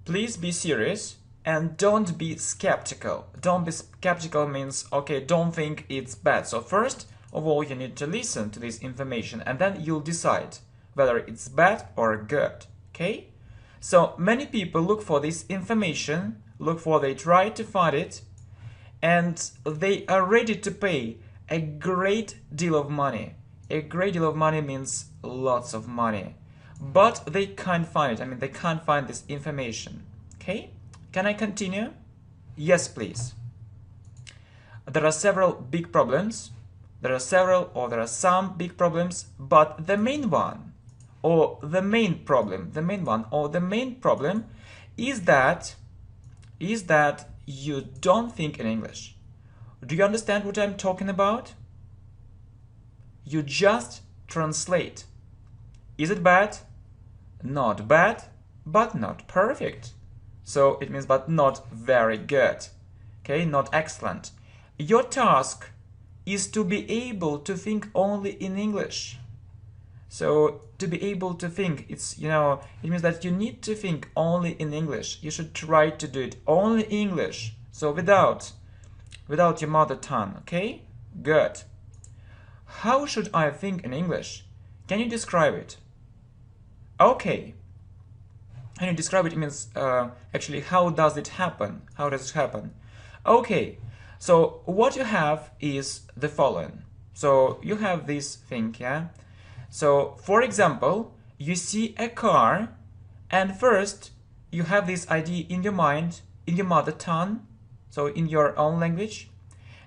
Please be serious and don't be skeptical. Don't be skeptical means, okay, don't think it's bad. So first of all, you need to listen to this information and then you'll decide whether it's bad or good, okay? So many people look for this information, they try to find it, and they are ready to pay a great deal of money. A great deal of money means lots of money. But they can't find it, they can't find this information, okay? Can I continue? Yes, please. There are several big problems. There are some big problems, but the main problem is that you don't think in English. Do you understand what I'm talking about? You just translate. Is it bad? Not bad, but not perfect. So it means but not very good. Okay, not excellent. Your task is to be able to think only in English. So to be able to think, it means that you need to think only in English. You should try to do it only English. So without your mother tongue, okay? Good. How should I think in English? Can you describe it? Okay. Can you describe it? It means actually how does it happen? How does it happen? Okay. So what you have is the following. So you have this thing, yeah? So for example, you see a car and first you have this idea in your mind, in your mother tongue, so in your own language,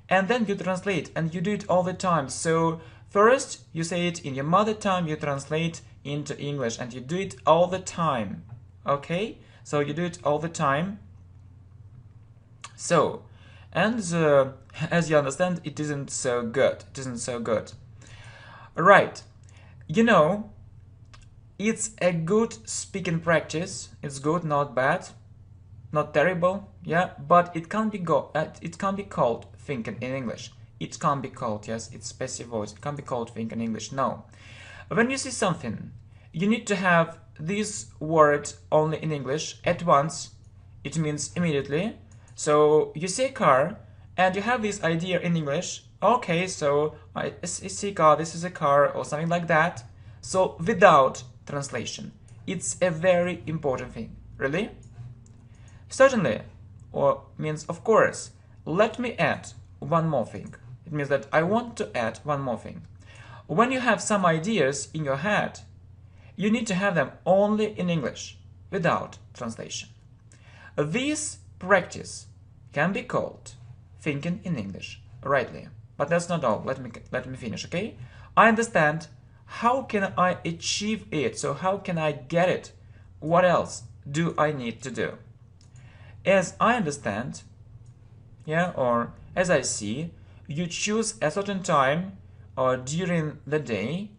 and then you translate and you do it all the time. So first you say it in your mother tongue, you translate into English and you do it all the time. Okay? So you do it all the time. So, and as you understand, it isn't so good. It isn't so good. Right. You know, it's a good speaking practice. It's good, not bad, not terrible, yeah. But it can't be called thinking in English. It can't be called, yes. It's passive voice. It can't be called thinking in English. No. When you see something, you need to have this word only in English at once. It means immediately. So you see a car and you have this idea in English. Okay, so I see a car, this is a car, or something like that. So without translation. It's a very important thing. Really? Certainly. Or means of course. Let me add one more thing. It means that I want to add one more thing. When you have some ideas in your head, you need to have them only in English, without translation. This practice can be called thinking in English rightly. But that's not all. Let me finish, okay? I understand. How can I achieve it? So how can I get it? What else do I need to do? As I understand, yeah, or as I see, you choose a certain time or during the day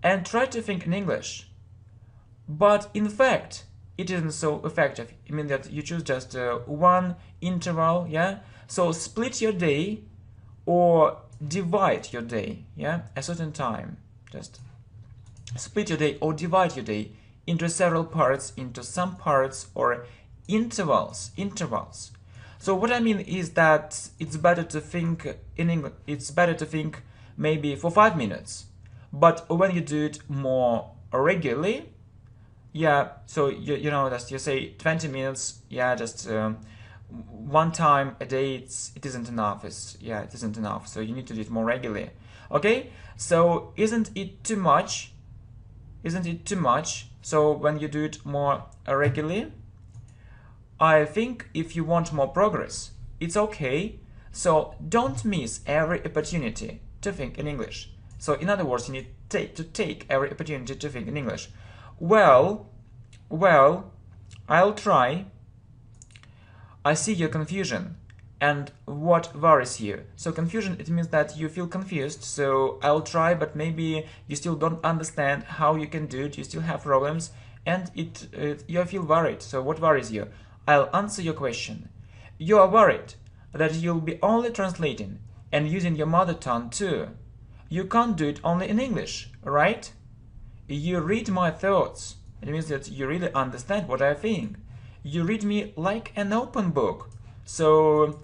and try to think in English. But in fact, it isn't so effective. I mean that you choose just one interval, yeah? So split your day or divide your day, yeah? A certain time. Just split your day or divide your day into several parts, into some parts or intervals. So what I mean is that it's better to think in English. It's better to think maybe for 5 minutes. But when you do it more regularly, yeah, so you know, just you say 20 minutes, yeah, just one time a day, it isn't enough. It isn't enough. So you need to do it more regularly. Okay, so isn't it too much? Isn't it too much? So when you do it more regularly, I think if you want more progress, it's okay. So don't miss every opportunity to think in English. So in other words, you need to take every opportunity to think in English. Well, I'll try. I see your confusion. And what worries you? So confusion, it means that you feel confused. So I'll try, but maybe you still don't understand how you can do it. You still have problems, and you feel worried. So what worries you? I'll answer your question. You are worried that you'll be only translating and using your mother tongue too. You can't do it only in English, right? You read my thoughts. It means that you really understand what I think. You read me like an open book. So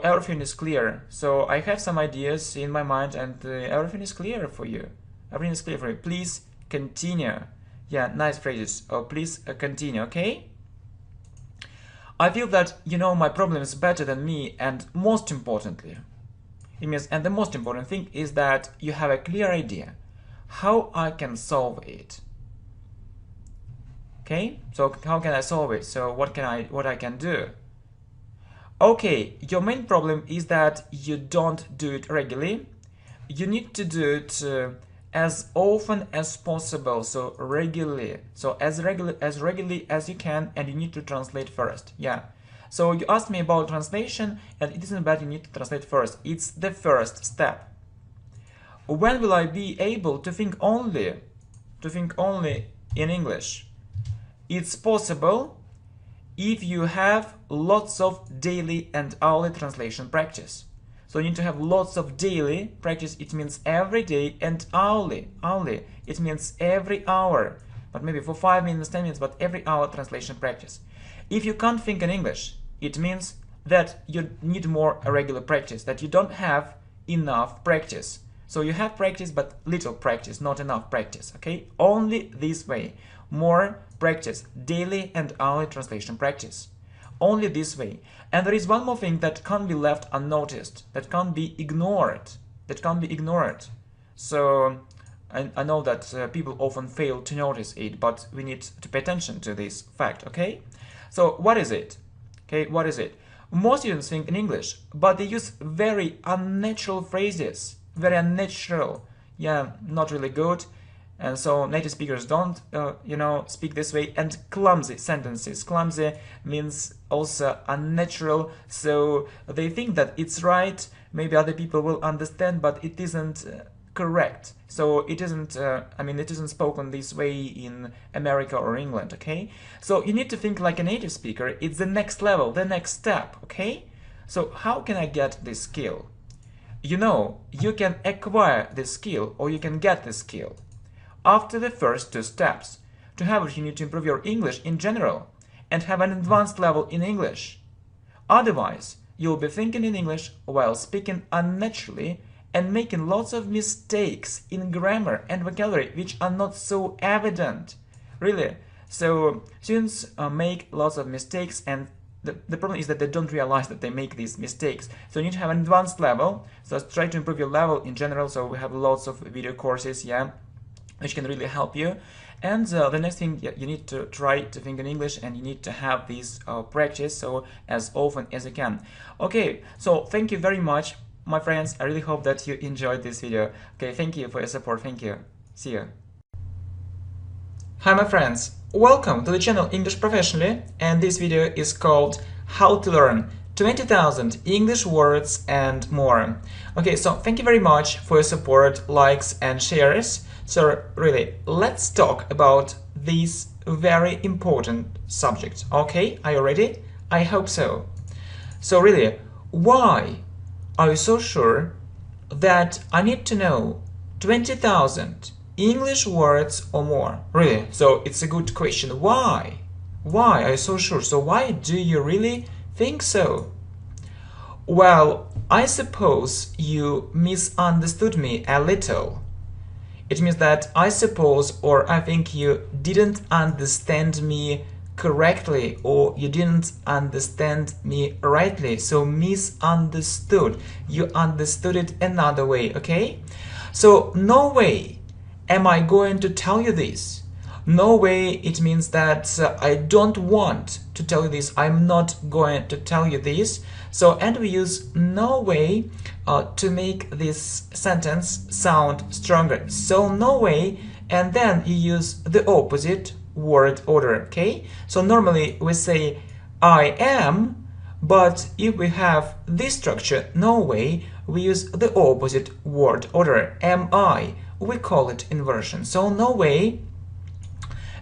everything is clear. So I have some ideas in my mind, and everything is clear for you. Everything is clear for you. Please continue. Yeah, nice phrases. Oh, please continue, okay? I feel that you know my problem is better than me, and most importantly, it means, and the most important thing is that you have a clear idea how I can solve it. Okay, so how can I solve it? So what I can do? Okay, your main problem is that you don't do it regularly. You need to do it as often as possible, so regularly. So as regularly as you can, and you need to translate first. Yeah. So you asked me about translation, and it isn't bad you need to translate first. It's the first step. When will I be able to think only in English? It's possible if you have lots of daily and hourly translation practice. So you need to have lots of daily practice. It means every day, and hourly. It means every hour, but maybe for 5 minutes, 10 minutes, but every hour translation practice. If you can't think in English, it means that you need more regular practice, that you don't have enough practice. So you have practice, but little practice, not enough practice, okay? Only this way. More practice, daily and hourly translation practice. Only this way. And there is one more thing that can't be left unnoticed, that can't be ignored, So I know that people often fail to notice it, but we need to pay attention to this fact, okay? So what is it? Okay, what is it? Most students think in English, but they use very unnatural phrases, very unnatural, not really good. And so native speakers don't, speak this way. And clumsy sentences. Clumsy means also unnatural. So they think that it's right. Maybe other people will understand, but it isn't correct. So it isn't. It isn't spoken this way in America or England. Okay. So you need to think like a native speaker. It's the next level, the next step. Okay. So how can I get this skill? You can acquire this skill, or you can get this skill after the first 2 steps. To have it, you need to improve your English in general and have an advanced level in English. Otherwise, you'll be thinking in English while speaking unnaturally and making lots of mistakes in grammar and vocabulary which are not so evident. Really. So students make lots of mistakes, and the problem is that they don't realize that they make these mistakes. So you need to have an advanced level. So try to improve your level in general. So we have lots of video courses, which can really help you. And the next thing, you need to try to think in English, and you need to have this practice so as often as you can. Okay, so thank you very much, my friends. I really hope that you enjoyed this video. Okay, thank you for your support. Thank you. See you. Hi, my friends. Welcome to the channel English Professionally, and this video is called How to Learn 20,000 English Words and More. Okay, so thank you very much for your support, likes and shares. So really, let's talk about this very important subject. Okay, are you ready? I hope so. So really, why are you so sure that I need to know 20,000 English words or more? Really, so it's a good question. Why? Why are you so sure? So why do you really think so? Well, I suppose you misunderstood me a little. It means that I suppose, or I think you didn't understand me correctly, or you didn't understand me rightly. So misunderstood. You understood it another way, okay? So no way am I going to tell you this. No way, it means that I don't want to tell you this. I'm not going to tell you this. So, and we use no way to make this sentence sound stronger. So no way, and then you use the opposite word order, okay? So normally we say I am, but if we have this structure, no way, we use the opposite word order, am I. We call it inversion. So no way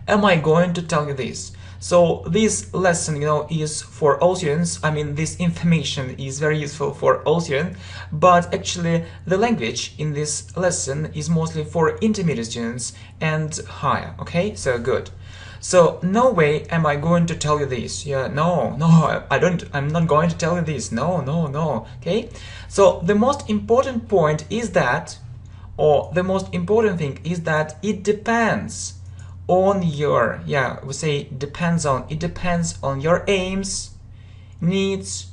am I going to tell you this. So this lesson, is for all students. I mean, this information is very useful for all students, but actually the language in this lesson is mostly for intermediate students and higher, okay? So good. So no way am I going to tell you this. No, I'm not going to tell you this. No, okay? So the most important point is that, or the most important thing is that it depends on your, we say depends on, it depends on your aims, needs,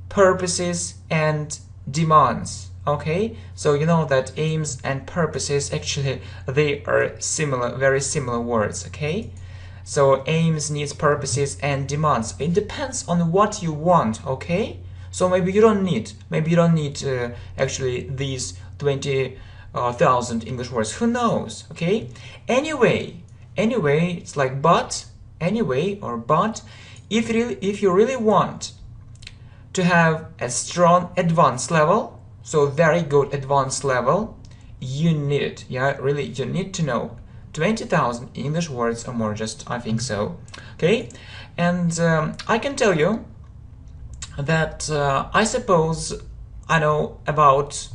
purposes and demands, okay? So you know that aims and purposes, actually they are similar, very similar words, okay? So aims, needs, purposes and demands, it depends on what you want, okay? So maybe you don't need actually these 20,000 English words, who knows, okay? Anyway, it's like but, anyway, or but, if you really want to have a strong advanced level, so very good advanced level, you need it. Yeah, really, you need to know 20,000 English words or more, just I think so. Okay, and I can tell you that I suppose I know about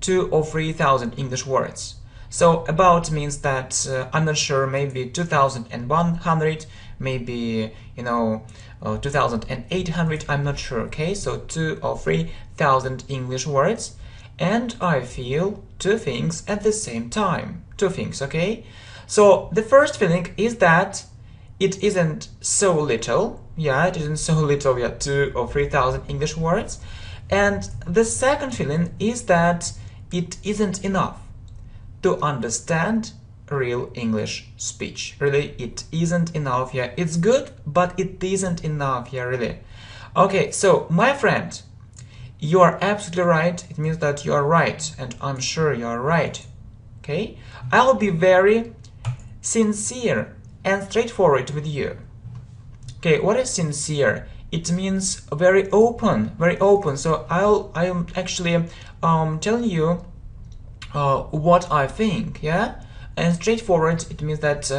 2 or 3,000 English words. So about means that I'm not sure, maybe 2,100, maybe 2,800, I'm not sure. Okay, so 2 or 3,000 English words, and I feel 2 things at the same time. 2 things, okay? So the first feeling is that it isn't so little. Yeah, it isn't so little. Yeah, 2 or 3,000 English words. And the second feeling is that it isn't enough to understand real English speech. Really, it isn't enough. Yeah, it's good, but it isn't enough. Yeah, really. Okay, so my friend, you are absolutely right. It means that you are right, and I'm sure you are right. Okay, I'll be very sincere and straightforward with you. Okay, what is sincere? It means very open, very open. So I'm actually telling you what I think, yeah? And straightforward, it means that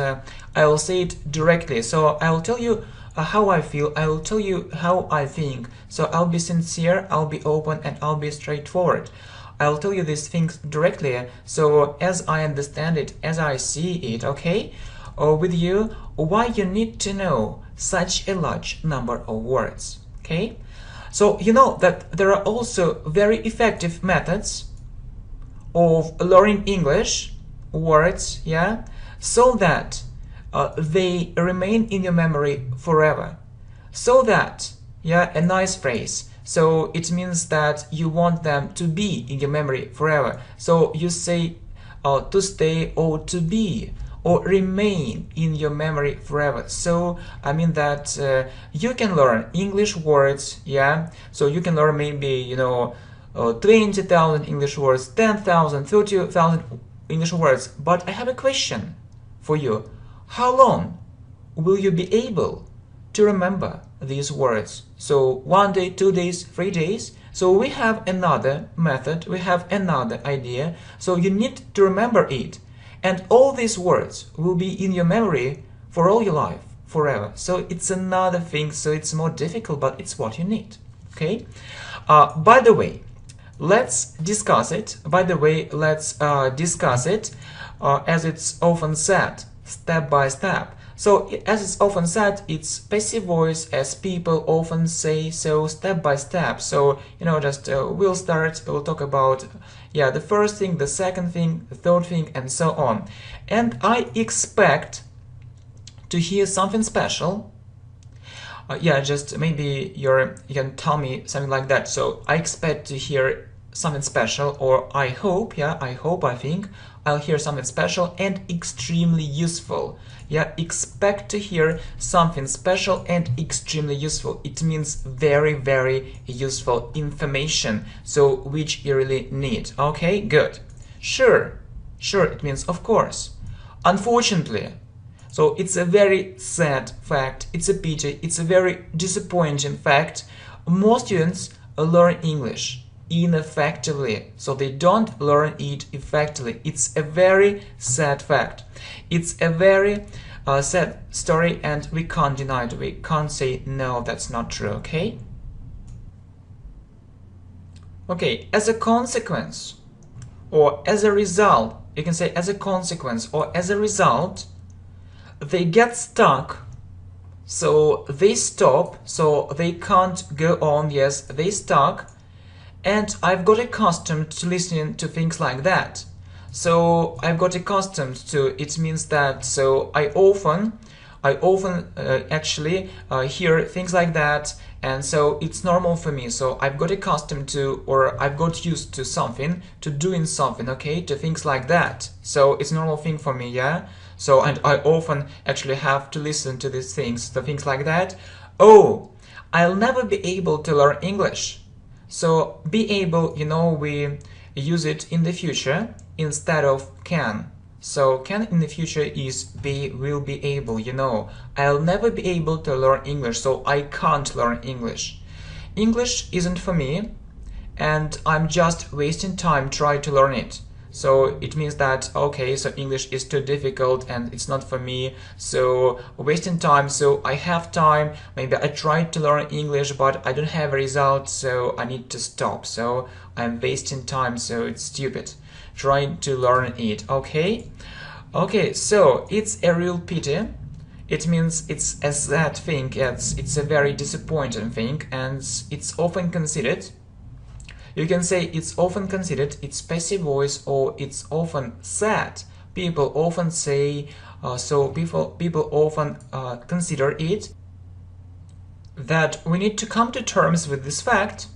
I will say it directly. So I will tell you how I feel, I will tell you how I think. So I'll be sincere, I'll be open, and I'll be straightforward. I'll tell you these things directly, so as I understand it, as I see it, okay? Or with you, why you need to know such a large number of words, okay? So you know that there are also very effective methods of learning English words, yeah, so that they remain in your memory forever. So that, yeah, a nice phrase. So it means that you want them to be in your memory forever. So you say to stay or to be or remain in your memory forever. So I mean that you can learn English words, yeah. So you can learn maybe 20,000 English words, 10,000, 30,000 English words. But I have a question for you. How long will you be able to remember these words? So 1 day, 2 days, 3 days. So we have another method, we have another idea. So you need to remember it. And all these words will be in your memory for all your life, forever. So it's another thing, so it's more difficult, but it's what you need. Okay? By the way, let's discuss it. As it's often said, step by step. So as it's often said, it's passive voice, as people often say, so step by step. So we'll talk about the first thing, the second thing, the third thing, and so on. And I expect to hear something special. Just maybe you can tell me something like that. So I expect to hear something special, or I hope, I think I'll hear something special and extremely useful. Yeah, expect to hear something special and extremely useful. It means very, very useful information, so which you really need. Okay, good. Sure, it means of course. Unfortunately, so it's a very sad fact, it's a pity, it's a very disappointing fact. Most students learn English ineffectively, so they don't learn it effectively. It's a very sad fact. It's a very sad story, and we can't deny it. We can't say no, that's not true. Okay, as a consequence or as a result, you can say as a consequence or as a result, they get stuck, so they stop, so they can't go on. Yes, they stuck. And I've got accustomed to listening to things like that. So I've got accustomed to it means that, so I often actually hear things like that, and so it's normal for me. So I've got accustomed to, or I've got used to something, to doing something, okay, to things like that. So it's a normal thing for me, yeah. So and I often actually have to listen to these things, the things like that. Oh, I'll never be able to learn English. So be able, we use it in the future instead of can. So can in the future is will be able, I'll never be able to learn English, so I can't learn English. English isn't for me, and I'm just wasting time trying to learn it. So it means that, okay, so English is too difficult and it's not for me, so wasting time. So I have time, maybe I tried to learn English but I don't have a result, so I need to stop. So I'm wasting time, so it's stupid trying to learn it. Okay, so it's a real pity. It means it's a sad thing, it's a very disappointing thing, and it's often considered, you can say it's often considered, it's passive voice, or it's often said. People often say, so people often consider it, that we need to come to terms with this fact.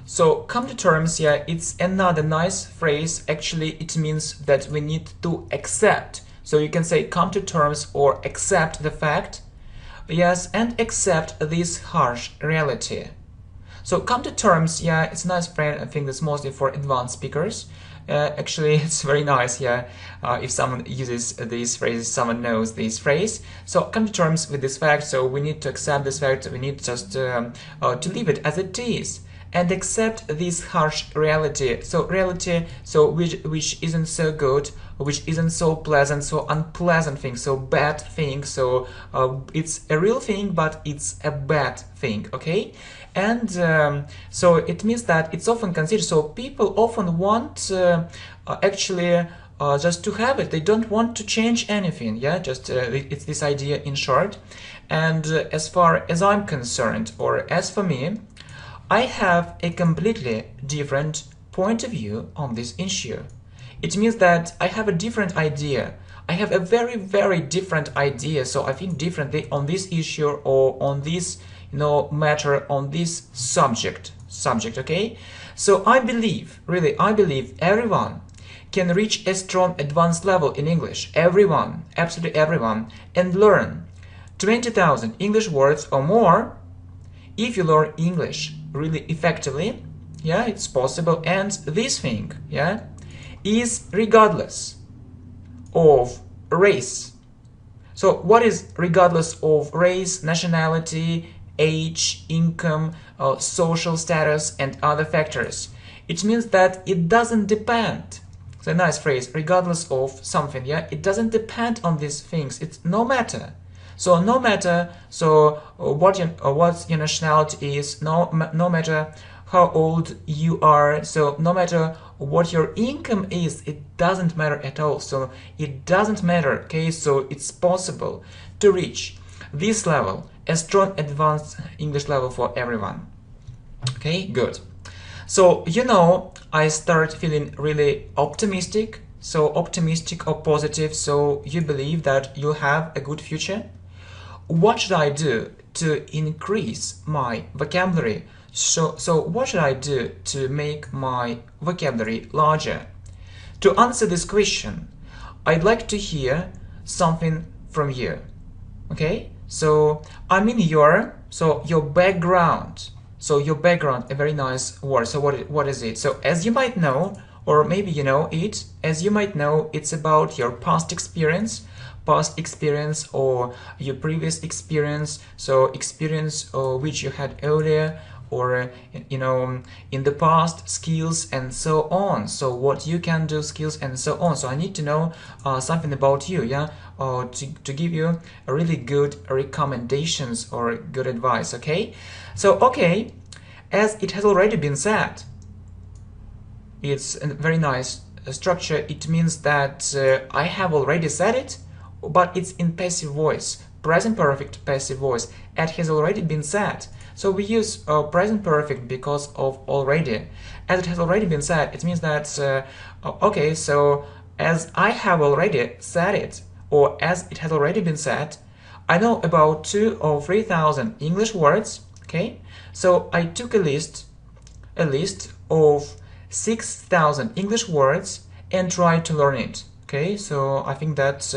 So come to terms, yeah, it's another nice phrase. Actually, it means that we need to accept. So you can say come to terms or accept the fact. Yes, and accept this harsh reality. So come to terms, yeah, it's a nice phrase. I think it's mostly for advanced speakers. Actually, it's very nice, yeah, if someone uses these phrases, someone knows this phrase. So come to terms with this fact, so we need to accept this fact, we need just to leave it as it is and accept this harsh reality. So reality, so which isn't so good, which isn't so pleasant, so unpleasant thing, so bad thing. So it's a real thing, but it's a bad thing, okay? And so it means that it's often considered, so people often want actually just to have it. They don't want to change anything, yeah, just it's this idea in short. And as far as I'm concerned, or as for me, I have a completely different point of view on this issue. It means that I have a different idea. I have a very, very different idea, so I think differently on this issue or on this, matter, on this subject, okay? So I believe, really, I believe everyone can reach a strong advanced level in English. Everyone, absolutely everyone, and learn 20,000 English words or more. If you learn English really effectively, yeah, it's possible. And this thing, yeah, is regardless of race. So what is regardless of race, nationality, age, income, social status, and other factors? It means that it doesn't depend. It's a nice phrase, regardless of something, yeah? It doesn't depend on these things. It's no matter. So no matter, so what your nationality is, no matter how old you are, so no matter what your income is, it doesn't matter at all. So it doesn't matter, okay? So it's possible to reach this level, a strong advanced English level for everyone. Okay, good. So, I start feeling really optimistic. So optimistic or positive, so you believe that you'll have a good future. What should I do to increase my vocabulary? So what should I do to make my vocabulary larger? To answer this question, I'd like to hear something from you. Okay? So I mean your background. So your background, a very nice word. So what is it? So as you might know, or maybe you know it, as you might know, it's about your past experience or your previous experience, so experience which you had earlier, or in the past, skills and so on. So what you can do, skills and so on. So I need to know something about you, yeah, to give you a really good recommendations or good advice. Okay, so okay, as it has already been said, it's a very nice structure. It means that I have already said it, but it's in passive voice, present perfect passive voice. It has already been said. So we use present perfect because of already. As it has already been said, it means that, okay, so as I have already said it, or as it has already been said, I know about 2,000 or 3,000 English words, okay? So I took a list of 6,000 English words and tried to learn it, okay? So I think that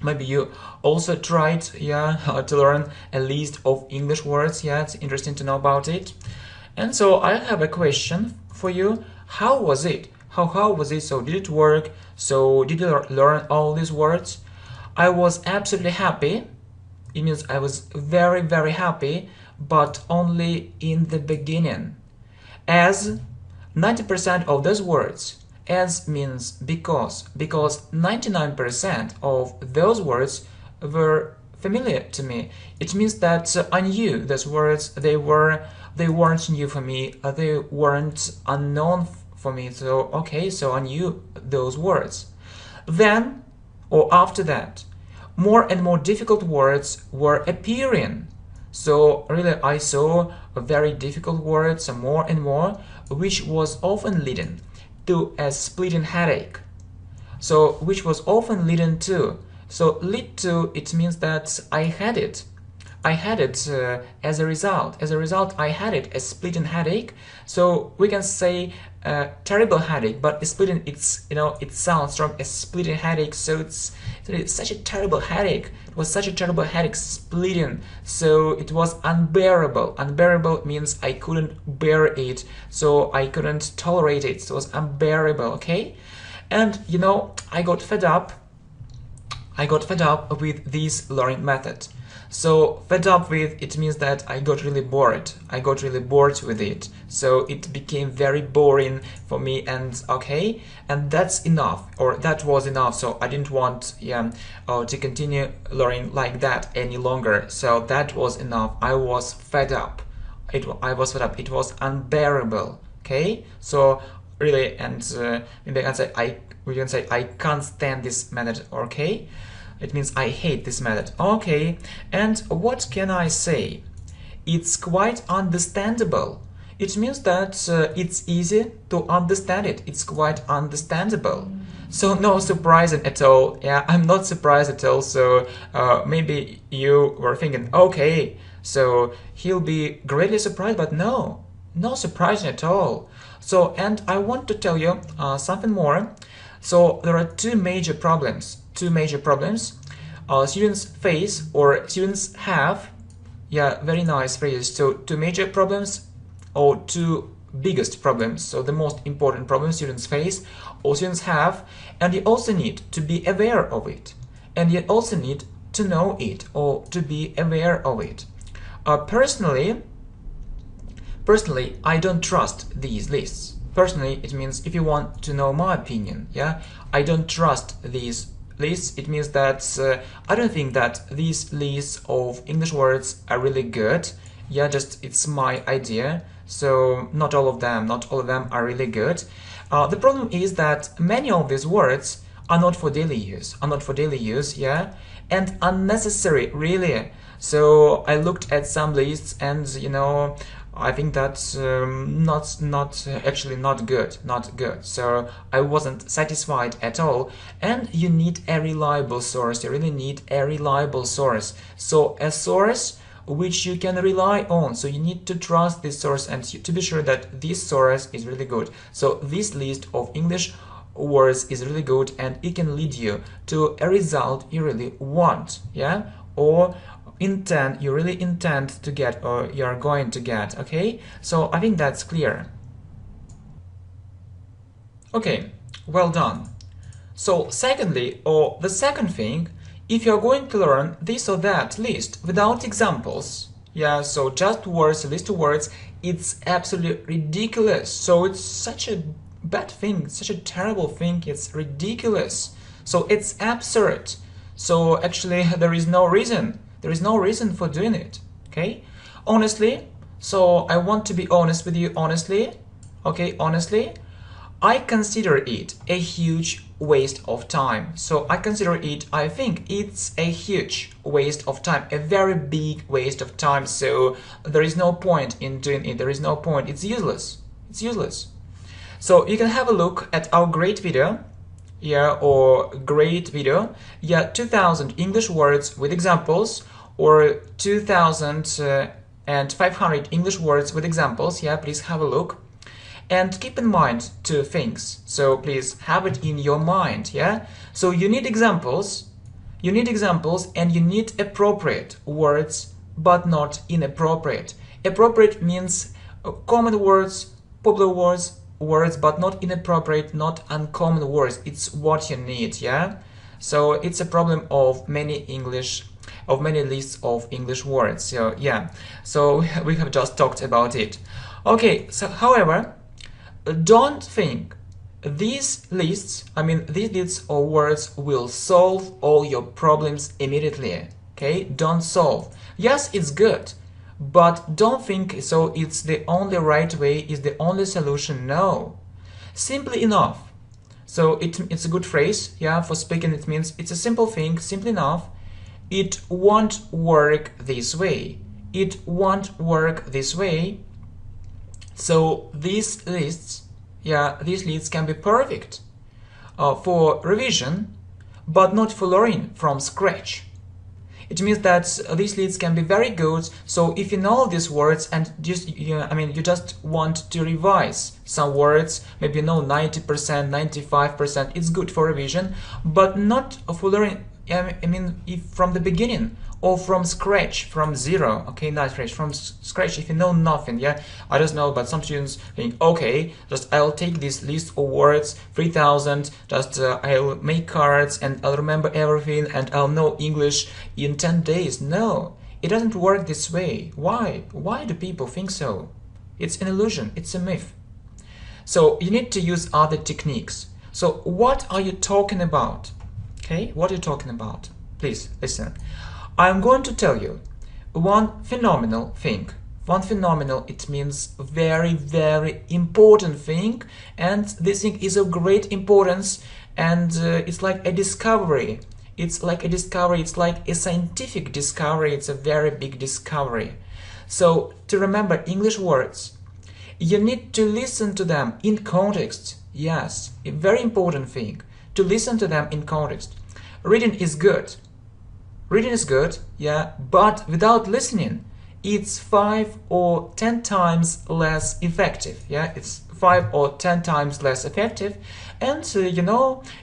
maybe you also tried, yeah, to learn a list of English words. Yeah, it's interesting to know about it. And so I have a question for you. How was it? How was it? So did it work? So did you learn all these words? I was absolutely happy. It means I was very, very happy but only in the beginning. As 90% of those words, as means because 99% of those words were familiar to me. It means that I knew those words, they weren't new for me, they weren't unknown for me, so okay, so I knew those words. Then, or after that, more and more difficult words were appearing. So really I saw very difficult words more and more, which was often leading to a splitting headache. So which was often leading to. So lead to, it means that I had it. I had it as a result. As a result, I had it, a splitting headache. So we can say terrible headache, but splitting, it sounds strong, a splitting headache. So it's such a terrible headache. It was such a terrible headache, splitting. So it was unbearable. Unbearable means I couldn't bear it. So I couldn't tolerate it. So it was unbearable. Okay, and I got fed up. I got fed up with this learning method. So fed up with, it means that I got really bored. I got really bored with it. So it became very boring for me, and okay, and that's enough, or that was enough. So I didn't want to continue learning like that any longer. So that was enough. I was fed up. I was fed up. It was unbearable. Okay, so really, and maybe we can say I can't stand this method. Okay. It means I hate this method. Okay, and what can I say? It's quite understandable. It means that it's easy to understand it. It's quite understandable. So no surprising at all. Yeah, I'm not surprised at all. So maybe you were thinking, okay, so he'll be greatly surprised, but no surprising at all. So, and I want to tell you something more. So there are two major problems. Students face, or students have, very nice phrase. So two major problems, or two biggest problems, so the most important problems students face or students have, and you also need to be aware of it, and you also need to know it, or to be aware of it. Personally, I don't trust these lists. Personally, it means if you want to know my opinion, I don't trust these lists. It means that I don't think that these lists of English words are really good. Just it's my idea. So not all of them are really good. The problem is that many of these words are not for daily use, and unnecessary, really. So I looked at some lists, and I think that's actually not good. So I wasn't satisfied at all. And you need a reliable source. You really need a reliable source. So a source which you can rely on. So you need to trust this source and to be sure that this source is really good. So this list of English words is really good, and it can lead you to a result you really want, or you really intend to get, or you're going to get. Okay, so I think that's clear. Okay, well done. So secondly, or the second thing, if you're going to learn this or that list without examples, so just words, a list of words, it's absolutely ridiculous. So it's such a bad thing, such a terrible thing, it's ridiculous. So it's absurd. So actually there is no reason for doing it. Okay, honestly, so I want to be honest with you, honestly, I consider it a huge waste of time. So I think it's a huge waste of time, a very big waste of time. So there is no point in doing it. There is no point. It's useless. So you can have a look at our great video, 2000 English words with examples, or 2500 English words with examples. Please have a look. And keep in mind two things. So please have it in your mind, So you need examples, and you need appropriate words, but not inappropriate. Appropriate means common words, popular words, but not inappropriate, not uncommon words. It's what you need, So it's a problem of many English of many lists of English words. So yeah, so we have just talked about it. Okay, so however, don't think these lists, these lists of words will solve all your problems immediately. Okay, don't solve. Yes, it's good, but don't think so it's the only right way, is the only solution. No, simply enough. So it's a good phrase, yeah, for speaking. It means it's a simple thing, simple enough. It won't work this way. It won't work this way. So these lists, yeah, these lists can be perfect for revision, but not for learning from scratch. It means that these lists can be very good. So if you know these words and you just want to revise some words, maybe you know 90%, 95%, it's good for revision, but not for learning. If from the beginning or from scratch, from zero, okay, not scratch, from scratch, if you know nothing, yeah, I just know, but some students think, okay, just I'll take this list of words, 3,000, just I'll make cards and I'll remember everything and I'll know English in 10 days. No, it doesn't work this way. Why? Why do people think so? It's an illusion, it's a myth. So you need to use other techniques. So what are you talking about? Okay, what are you talking about? Please listen. I'm going to tell you one phenomenal thing. One phenomenal, it means very, very important thing, and this thing is of great importance, and it's like a discovery. It's like a discovery, it's like a scientific discovery, it's a very big discovery. So to remember English words, you need to listen to them in context. Yes, a very important thing, to listen to them in context. Reading is good. Reading is good, yeah, but without listening, it's 5 or 10 times less effective. Yeah, it's 5 or 10 times less effective. And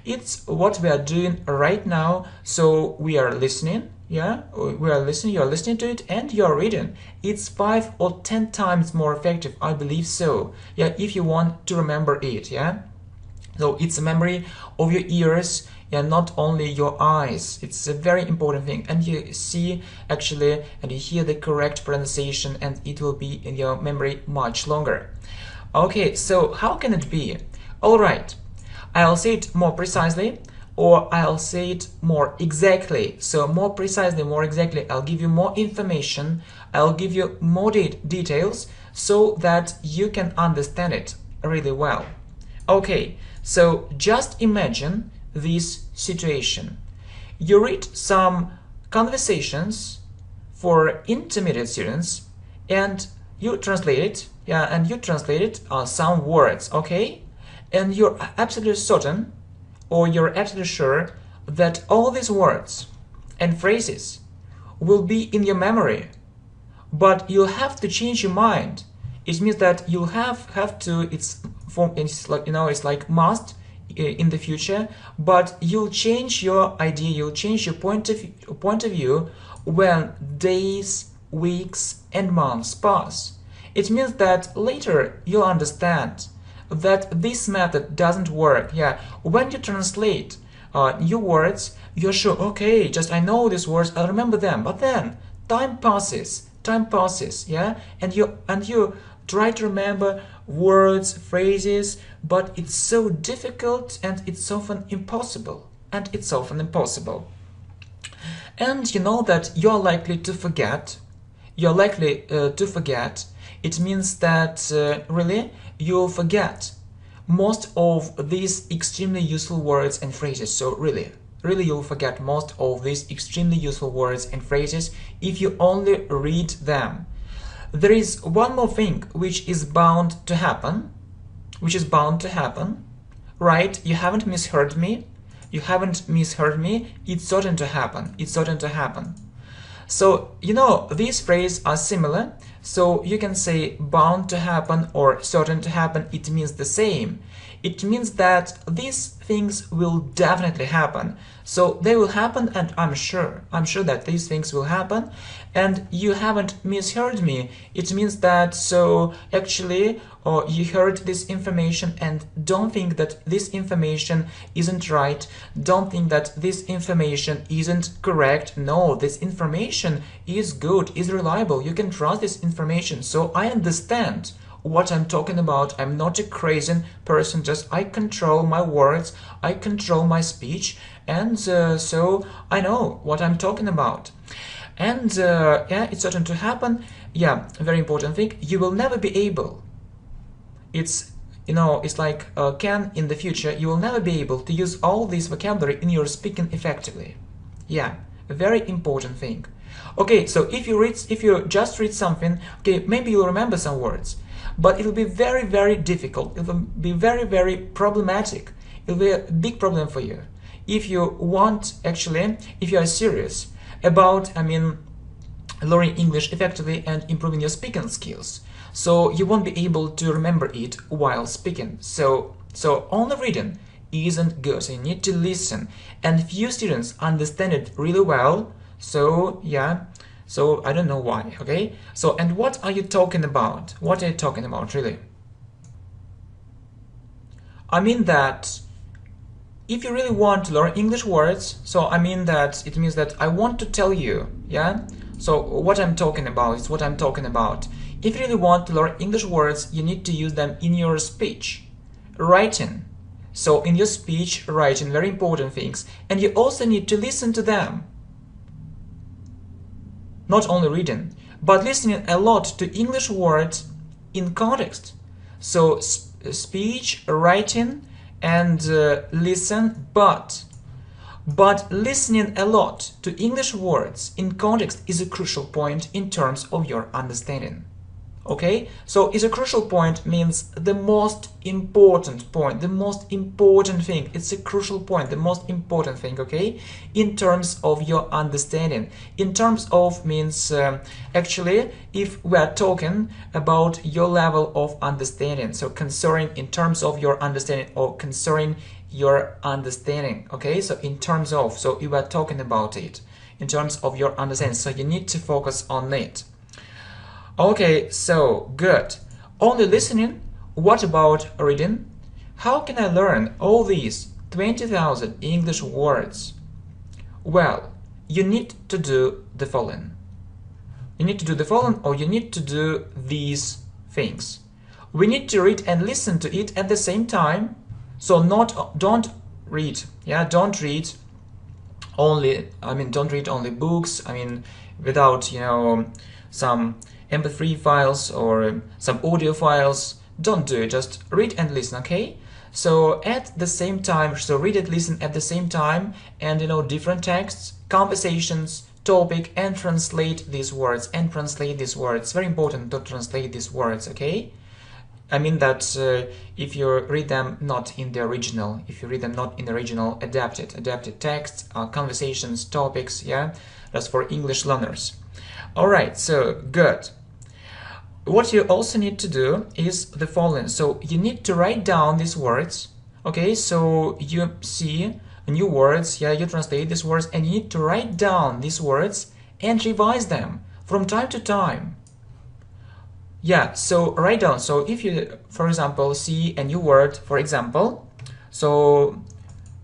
it's what we are doing right now. So we are listening, yeah, we are listening, you are listening to it, and you are reading. It's 5 or 10 times more effective, I believe so. Yeah, if you want to remember it, yeah. So it's a memory of your ears, and not only your eyes. It's a very important thing, and you see actually and you hear the correct pronunciation, and it will be in your memory much longer. Okay, so how can it be? All right, I'll say it more precisely, or I'll say it more exactly. So more precisely, more exactly, I'll give you more information, I'll give you more details so that you can understand it really well. Okay, so just imagine this situation. You read some conversations for intermediate students and you translate it, yeah, and you translate some words, okay? And you're absolutely certain, or you're absolutely sure that all these words and phrases will be in your memory, but you'll have to change your mind. It means that you'll have to, it's like, it's like must in the future, but you'll change your idea, you'll change your point of view when days, weeks and months pass. It means that later you'll understand that this method doesn't work. Yeah, when you translate new words, you're sure, okay, just I know these words, I'll remember them, but then time passes, yeah, and you try to remember words, phrases, but it's so difficult and it's often impossible. And you know that you're likely to forget. It means that really you'll forget most of these extremely useful words and phrases. So really you'll forget most of these extremely useful words and phrases if you only read them. There is one more thing which is bound to happen, right? You haven't misheard me. It's certain to happen. So, these phrases are similar. So you can say bound to happen or certain to happen. It means the same. It means that these things will definitely happen. So they will happen, and I'm sure that these things will happen. And you haven't misheard me. It means that, so actually, or you heard this information and don't think that this information isn't right, don't think that this information isn't correct. No, this information is good, is reliable, you can trust this information. So I understand what I'm talking about. I'm not a crazy person, just I control my words, I control my speech, and so I know what I'm talking about. And yeah, it's certain to happen. Yeah, a very important thing, you will never be able, it's, you know, it's like can in the future, you will never be able to use all this vocabulary in your speaking effectively. Yeah, a very important thing. Okay, so if you just read something, okay, maybe you'll remember some words, but it'll be very, very difficult, it will be very, very problematic, it'll be a big problem for you if you want, actually, if you are serious about, I mean, learning English effectively and improving your speaking skills. So you won't be able to remember it while speaking. So only reading isn't good. So you need to listen. And few students understand it really well. So yeah, so I don't know why. Okay. So, and what are you talking about? What are you talking about, really? I mean that if you really want to learn English words, so I mean that it means that I want to tell you, yeah. So what I'm talking about is what I'm talking about. If you really want to learn English words, you need to use them in your speech, writing. So in your speech, writing, very important things. And you also need to listen to them. Not only reading, but listening a lot to English words in context. So speech, writing, and listen, but listening a lot to English words in context is a crucial point in terms of your understanding. Okay, so is a crucial point means the most important point, the most important thing. It's a crucial point, the most important thing, okay, in terms of your understanding. In terms of means actually, if we are talking about your level of understanding, so concerning in terms of your understanding or concerning your understanding, okay, so in terms of, so you are talking about it in terms of your understanding, so you need to focus on it. Okay, so good. Only listening. What about reading? How can I learn all these 20,000 English words? Well, you need to do the following. You need to do the following, or you need to do these things. We need to read and listen to it at the same time. So don't read, yeah, don't read only, don't read only books, without, you know, some MP3 files or some audio files. Don't do it, just read and listen, okay? So at the same time, so read and listen at the same time, and, you know, different texts, conversations, topic, and translate these words, Very important to translate these words, okay? I mean that if you read them not in the original, adapted texts, conversations, topics, yeah, that's for English learners. Alright, so good. What you also need to do is the following. So you need to write down these words, okay? So you see new words, yeah, you translate these words, and you need to write down these words and revise them from time to time. Yeah, so write down. So if you, for example, see a new word, for example, so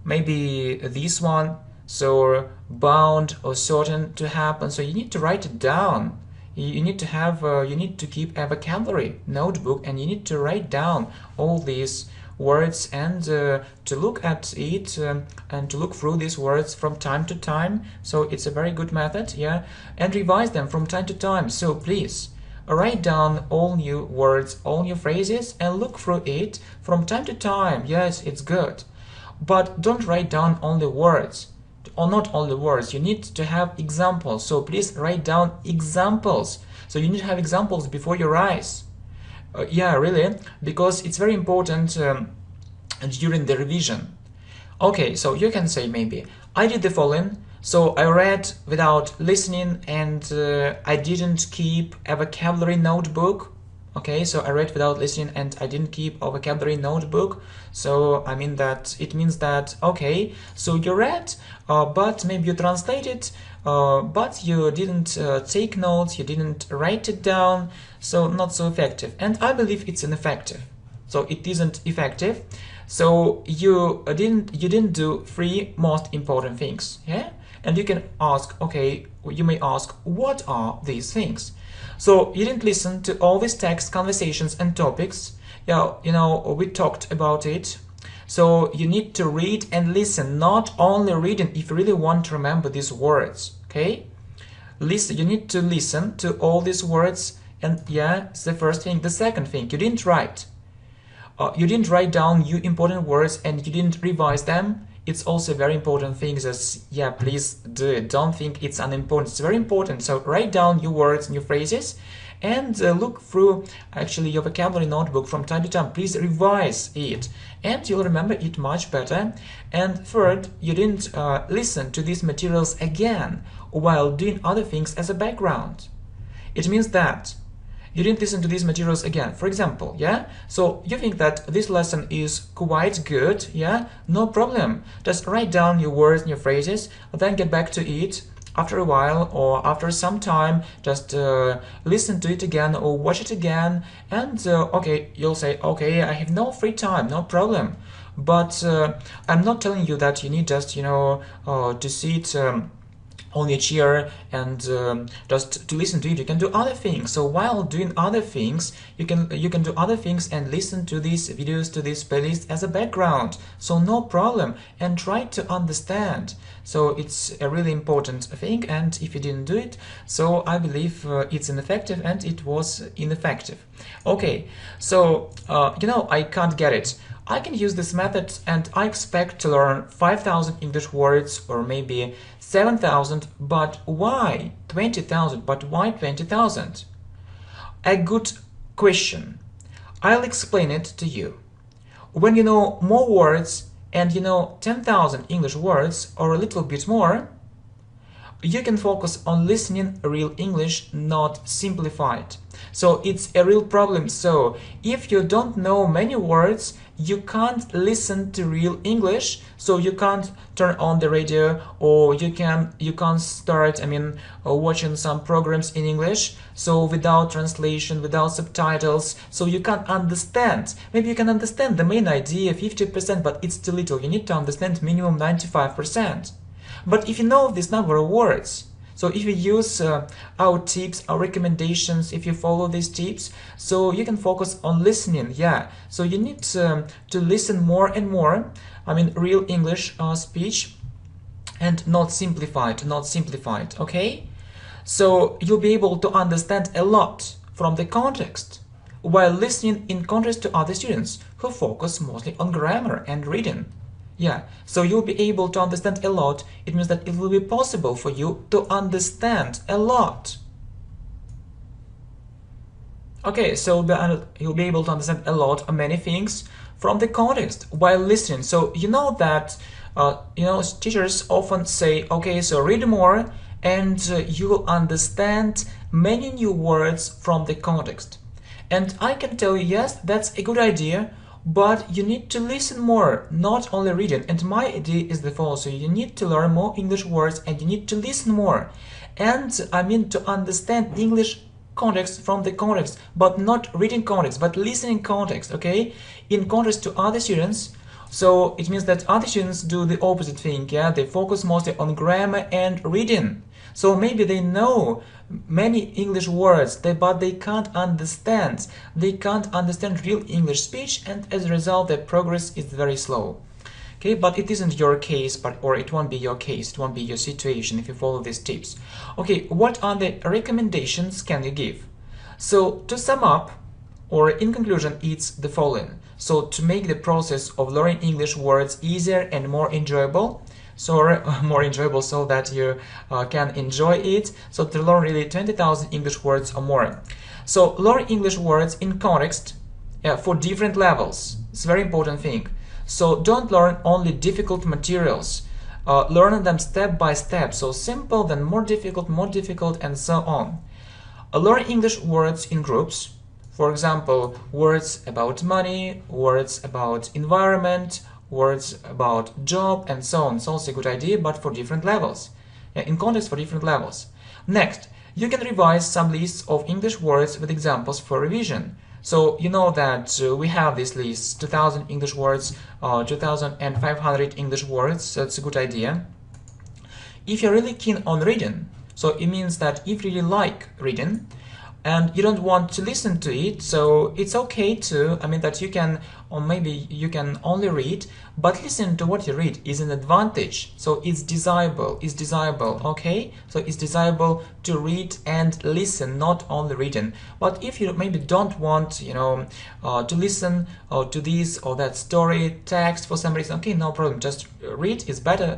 maybe this one, so bound or certain to happen, so you need to write it down. You need to have, you need to keep a vocabulary notebook, and you need to write down all these words and to look at it and to look through these words from time to time. So it's a very good method, yeah, and revise them from time to time. So please write down all new words, all new phrases, and look through it from time to time. Yes, it's good, but don't write down only words, or not only words. You need to have examples, so please write down examples. So you need to have examples before your eyes. Yeah, really, because it's very important during the revision. Okay, so you can say maybe, I did the following. So I read without listening, and I didn't keep a vocabulary notebook. Okay, so I read without listening and I didn't keep a vocabulary notebook. So I mean that it means that, okay, so you read, but maybe you translated, but you didn't take notes, you didn't write it down, so not so effective. And I believe it's ineffective. So it isn't effective. So you didn't do three most important things, yeah? And you can ask, okay, you may ask, what are these things? So you didn't listen to all these text, conversations, and topics. Yeah, you know, we talked about it. So you need to read and listen, not only reading if you really want to remember these words, okay? Listen, you need to listen to all these words, and yeah, it's the first thing. The second thing, you didn't write. You didn't write down your important words and you didn't revise them. It's also a very important thing. Just, yeah, please do it. Don't think it's unimportant. It's very important. So write down your words and your phrases and look through actually your vocabulary notebook from time to time. Please revise it and you'll remember it much better. And third, you didn't listen to these materials again while doing other things as a background. It means that you didn't listen to these materials again. For example, yeah? So you think that this lesson is quite good, yeah? No problem. Just write down your words and your phrases, then get back to it after a while or after some time. Just listen to it again or watch it again. And okay, you'll say, okay, I have no free time, no problem. But I'm not telling you that you need just, you know, to sit on your chair and just to listen to it. You can do other things. So while doing other things, you can do other things and listen to these videos, to this playlist as a background. So no problem, and try to understand. So it's a really important thing, and if you didn't do it, so I believe it's ineffective, and it was ineffective. Okay, so you know, I can't get it. I can use this method and I expect to learn 5,000 English words or maybe 7,000, but why 20,000? But why 20,000? A good question. I'll explain it to you. When you know more words and you know 10,000 English words or a little bit more, you can focus on listening real English, not simplified. So it's a real problem. So if you don't know many words, you can't listen to real English. So you can't turn on the radio, or you can't start, watching some programs in English. So without translation, without subtitles, so you can't understand. Maybe you can understand the main idea 50%, but it's too little. You need to understand minimum 95%. But if you know this number of words, so if you use our tips, our recommendations, if you follow these tips, so you can focus on listening, yeah. So you need to listen more and more, real English speech, and not simplified, okay? So you'll be able to understand a lot from the context, while listening in contrast to other students who focus mostly on grammar and reading. Yeah, so you'll be able to understand a lot. It means that it will be possible for you to understand a lot. Okay, so you'll be able to understand a lot of many things from the context while listening. So you know that teachers often say, okay, so read more and you will understand many new words from the context. And I can tell you, yes, that's a good idea. But you need to listen more, not only reading. And my idea is the following. So you need to learn more English words and you need to listen more. And to understand English context from the context, but not reading context, but listening context, okay? In contrast to other students. So it means that other students do the opposite thing, yeah? They focus mostly on grammar and reading. So maybe they know many English words, but they can't understand. They can't understand real English speech, and as a result, their progress is very slow. Okay, but it isn't your case, or it won't be your case, it won't be your situation if you follow these tips. Okay, what are the recommendations can you give? So to sum up, or in conclusion, it's the following. So to make the process of learning English words easier and more enjoyable, so that you can enjoy it. So to learn really 20,000 English words or more. So learn English words in context for different levels. It's a very important thing. So don't learn only difficult materials. Learn them step by step. So simple, then more difficult, and so on. Learn English words in groups. For example, words about money, words about environment, words about job, and so on. It's also a good idea, but for different levels. In context for different levels. Next, you can revise some lists of English words with examples for revision. So you know that we have this list, 2000 English words, 2500 English words. That's a good idea. If you're really keen on reading, so it means that if you really like reading and you don't want to listen to it, so it's okay to, that you can, or maybe you can only read, but listen to what you read is an advantage. So it's desirable, okay? So it's desirable to read and listen, not only reading. But if you maybe don't want, to listen to this or that story, text for some reason, okay, no problem, just read is better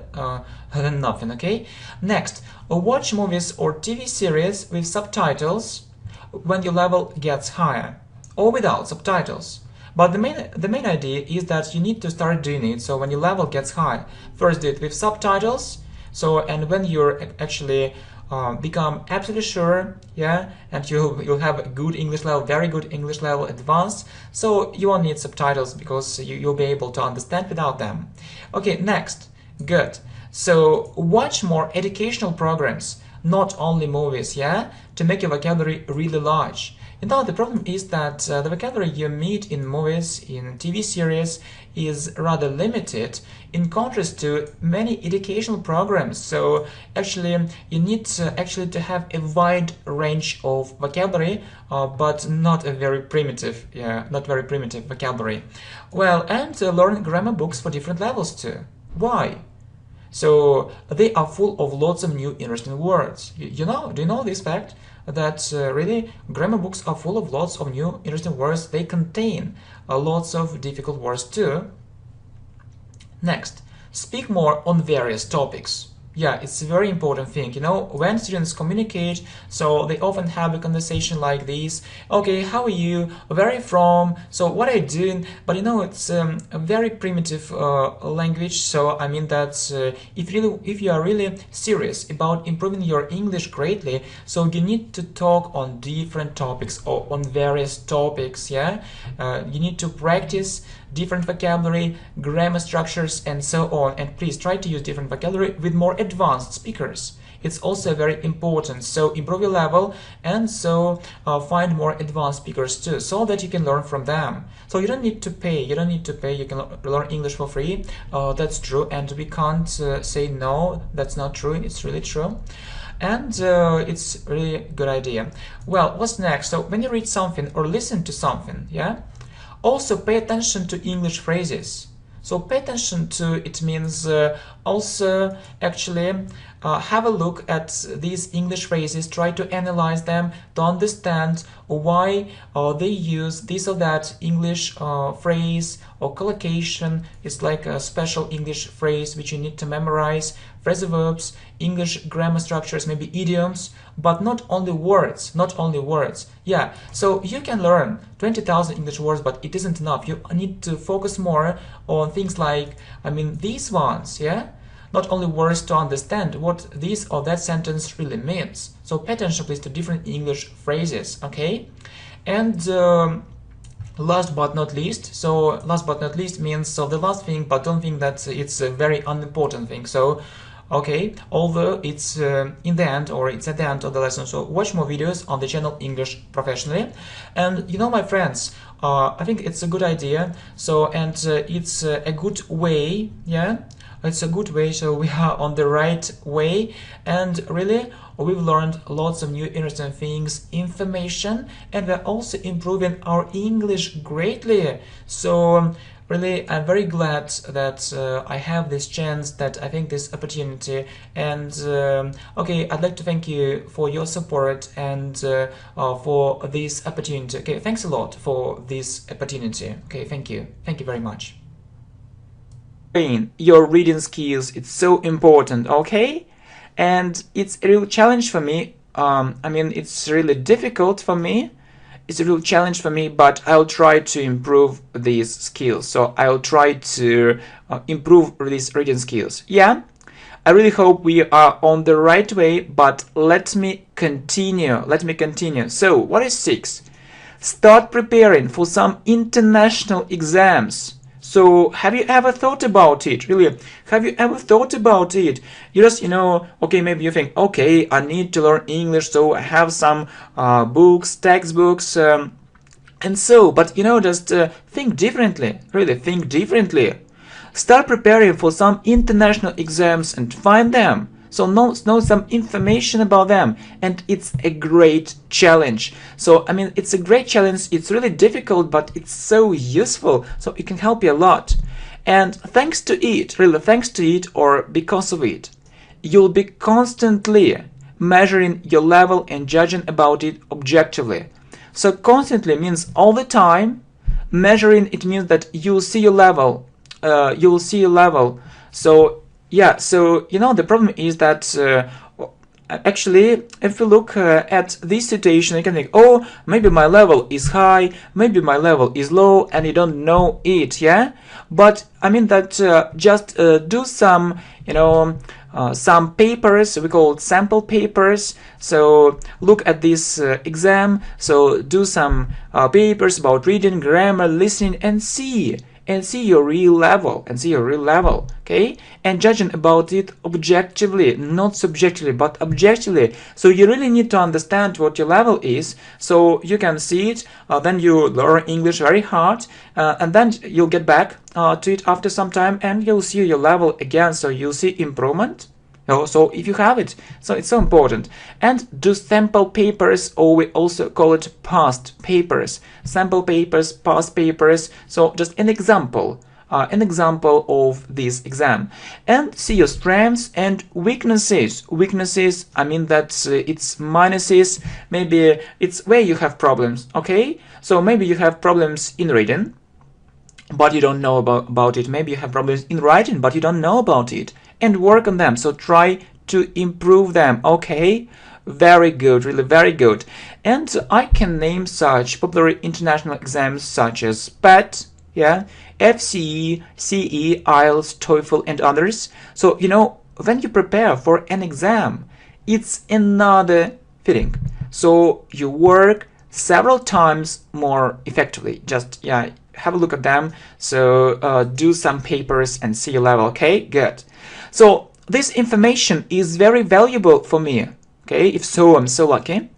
than nothing, okay? Next, watch movies or TV series with subtitles when your level gets higher, or without subtitles. But the main idea is that you need to start doing it. So when your level gets high, first do it with subtitles. So, and when you're actually become absolutely sure, yeah, and you'll have a good English level, very good English level, advanced, so you won't need subtitles because you'll be able to understand without them. Okay, next, good. So watch more educational programs, not only movies, yeah, to make your vocabulary really large. The problem is that the vocabulary you meet in movies, in TV series, is rather limited in contrast to many educational programs. So actually, you need to have a wide range of vocabulary, but not a very primitive, vocabulary. Well, and learn grammar books for different levels too. Why? So they are full of lots of new interesting words. Do you know this fact? That really grammar books are full of lots of new interesting words. They contain lots of difficult words too. Next, speak more on various topics. Yeah, it's a very important thing. When students communicate, so they often have a conversation like this. Okay, how are you? Where are you from? So what are you doing? But it's a very primitive language. So I mean that if you are really serious about improving your English greatly, so you need to talk on different topics or on various topics. Yeah, you need to practice different vocabulary, grammar structures, and so on. And please try to use different vocabulary with more advanced speakers. It's also very important. So improve your level and so find more advanced speakers too, so that you can learn from them. So you don't need to pay. You can learn English for free. That's true, and we can't say no. That's not true. It's really true. And it's really a good idea. Well, what's next? So when you read something or listen to something, yeah, also pay attention to English phrases. So pay attention to it means also actually have a look at these English phrases, try to analyze them, to understand why they use this or that English phrase or collocation. It's like a special English phrase which you need to memorize, phrasal verbs, English grammar structures, maybe idioms, but not only words, Yeah, so you can learn 20,000 English words, but it isn't enough. You need to focus more on things like, these ones, yeah? Not only words to understand what this or that sentence really means. So pay attention, please, to different English phrases, okay? And last but not least, means, so the last thing, but don't think that it's a very unimportant thing. So, okay, although it's in the end, or it's at the end of the lesson, so watch more videos on the channel English Professionally. And my friends, I think it's a good idea. So, and it's a good way, yeah? It's a good way, so we are on the right way, and really we've learned lots of new interesting things, information, and we're also improving our English greatly. So really, I'm very glad that I have this chance, that I think this opportunity, and okay, I'd like to thank you for your support and for this opportunity. Okay, thanks a lot for this opportunity. Okay, thank you very much. Your reading skills, it's so important, okay? And it's a real challenge for me. It's really difficult for me. It's a real challenge for me, but I'll try to improve these skills. So I'll try to improve these reading skills. Yeah, I really hope we are on the right way, but let me continue. So what is 6? Start preparing for some international exams. So have you ever thought about it? Really, have you ever thought about it? You just, okay, maybe you think, okay, I need to learn English, so I have some books, textbooks, and so, but just think differently. Really, think differently. Start preparing for some international exams and find them. So know some information about them, and it's a great challenge. So I mean, it's a great challenge. It's really difficult, but it's so useful. So it can help you a lot. And thanks to it, really thanks to it or because of it, you'll be constantly measuring your level and judging about it objectively. So constantly means all the time. Measuring, it means that you'll see your level. You'll see your level. So yeah, so the problem is that actually, if you look at this situation, you can think, oh, maybe my level is high, maybe my level is low, and you don't know it, yeah? But I mean that just do some, some papers, we call it sample papers. So look at this exam, so do some papers about reading, grammar, listening, and see your real level, okay, and judging about it objectively, not subjectively but objectively. So you really need to understand what your level is, so you can see it, then you learn English very hard, and then you'll get back to it after some time, and you'll see your level again, so you'll see improvement. So if you have it, so it's so important. And do sample papers, or we also call it past papers. Sample papers, past papers. So just an example of this exam, and see your strengths and weaknesses. Weaknesses, I mean that it's minuses. Maybe it's where you have problems. Okay, so maybe you have problems in reading, but you don't know about it. Maybe you have problems in writing, but you don't know about it. And work on them. So try to improve them. Okay, very good, really very good. And I can name such popular international exams such as PET, yeah, FCE, CE, IELTS, TOEFL, and others. So when you prepare for an exam, it's another feeling. So you work several times more effectively. Just have a look at them. So do some papers and see your level. Okay, good. So this information is very valuable for me. Okay, if so, I'm so lucky.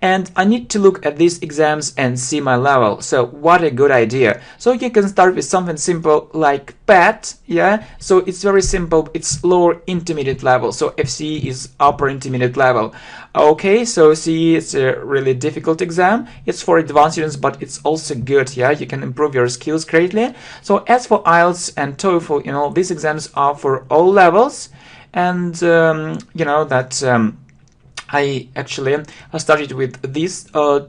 And I need to look at these exams and see my level. So what a good idea. So you can start with something simple like PET, yeah? So it's very simple, it's lower intermediate level. So FCE is upper intermediate level. Okay, so CE is a really difficult exam. It's for advanced students, but it's also good, yeah? You can improve your skills greatly. So as for IELTS and TOEFL, these exams are for all levels. And I actually started with these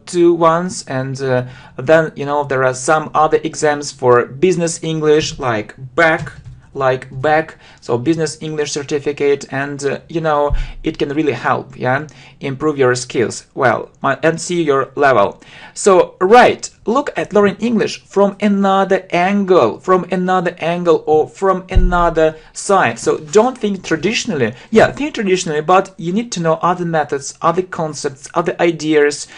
two ones, and then there are some other exams for business English like BEC, so business English certificate, and it can really help, yeah, improve your skills and see your level. So look at learning English from another angle, or from another side. So don't think traditionally. Yeah, think traditionally, but you need to know other methods, other concepts, other ideas,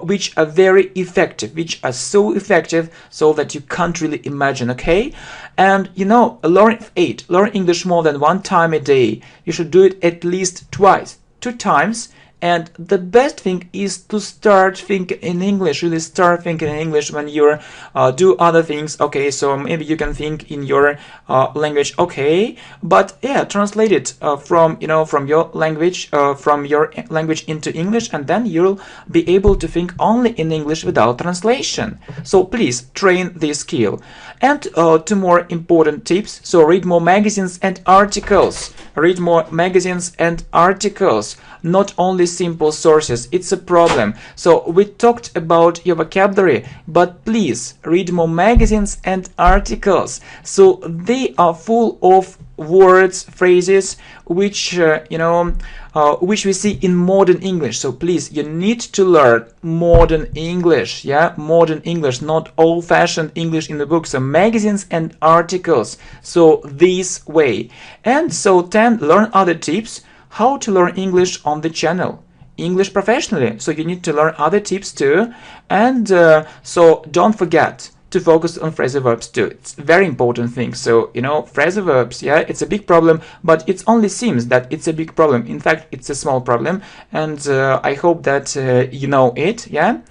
which are very effective, which are so effective so that you can't really imagine, okay? And learn English more than one time a day. You should do it at least twice, 2 times. And the best thing is to start thinking in English, really start thinking in English when you do other things. Okay, so maybe you can think in your language, okay, but yeah, translate it from your language into English, and then you'll be able to think only in English without translation. So please train this skill. And 2 more important tips. So read more magazines and articles. Read more magazines and articles, not only simple sources. It's a problem. So we talked about your vocabulary, but please read more magazines and articles. So they are full of words, phrases, which we see in modern English. So please, you need to learn modern English, yeah, modern English, not old-fashioned English in the book. So magazines and articles, so this way. And so 10, learn other tips how to learn English on the channel. English professionally. So you need to learn other tips too. And so don't forget to focus on phrasal verbs too. It's a very important thing. So, you know, phrasal verbs, yeah, it's a big problem, but it only seems that it's a big problem. In fact, it's a small problem. And I hope that you know it, yeah?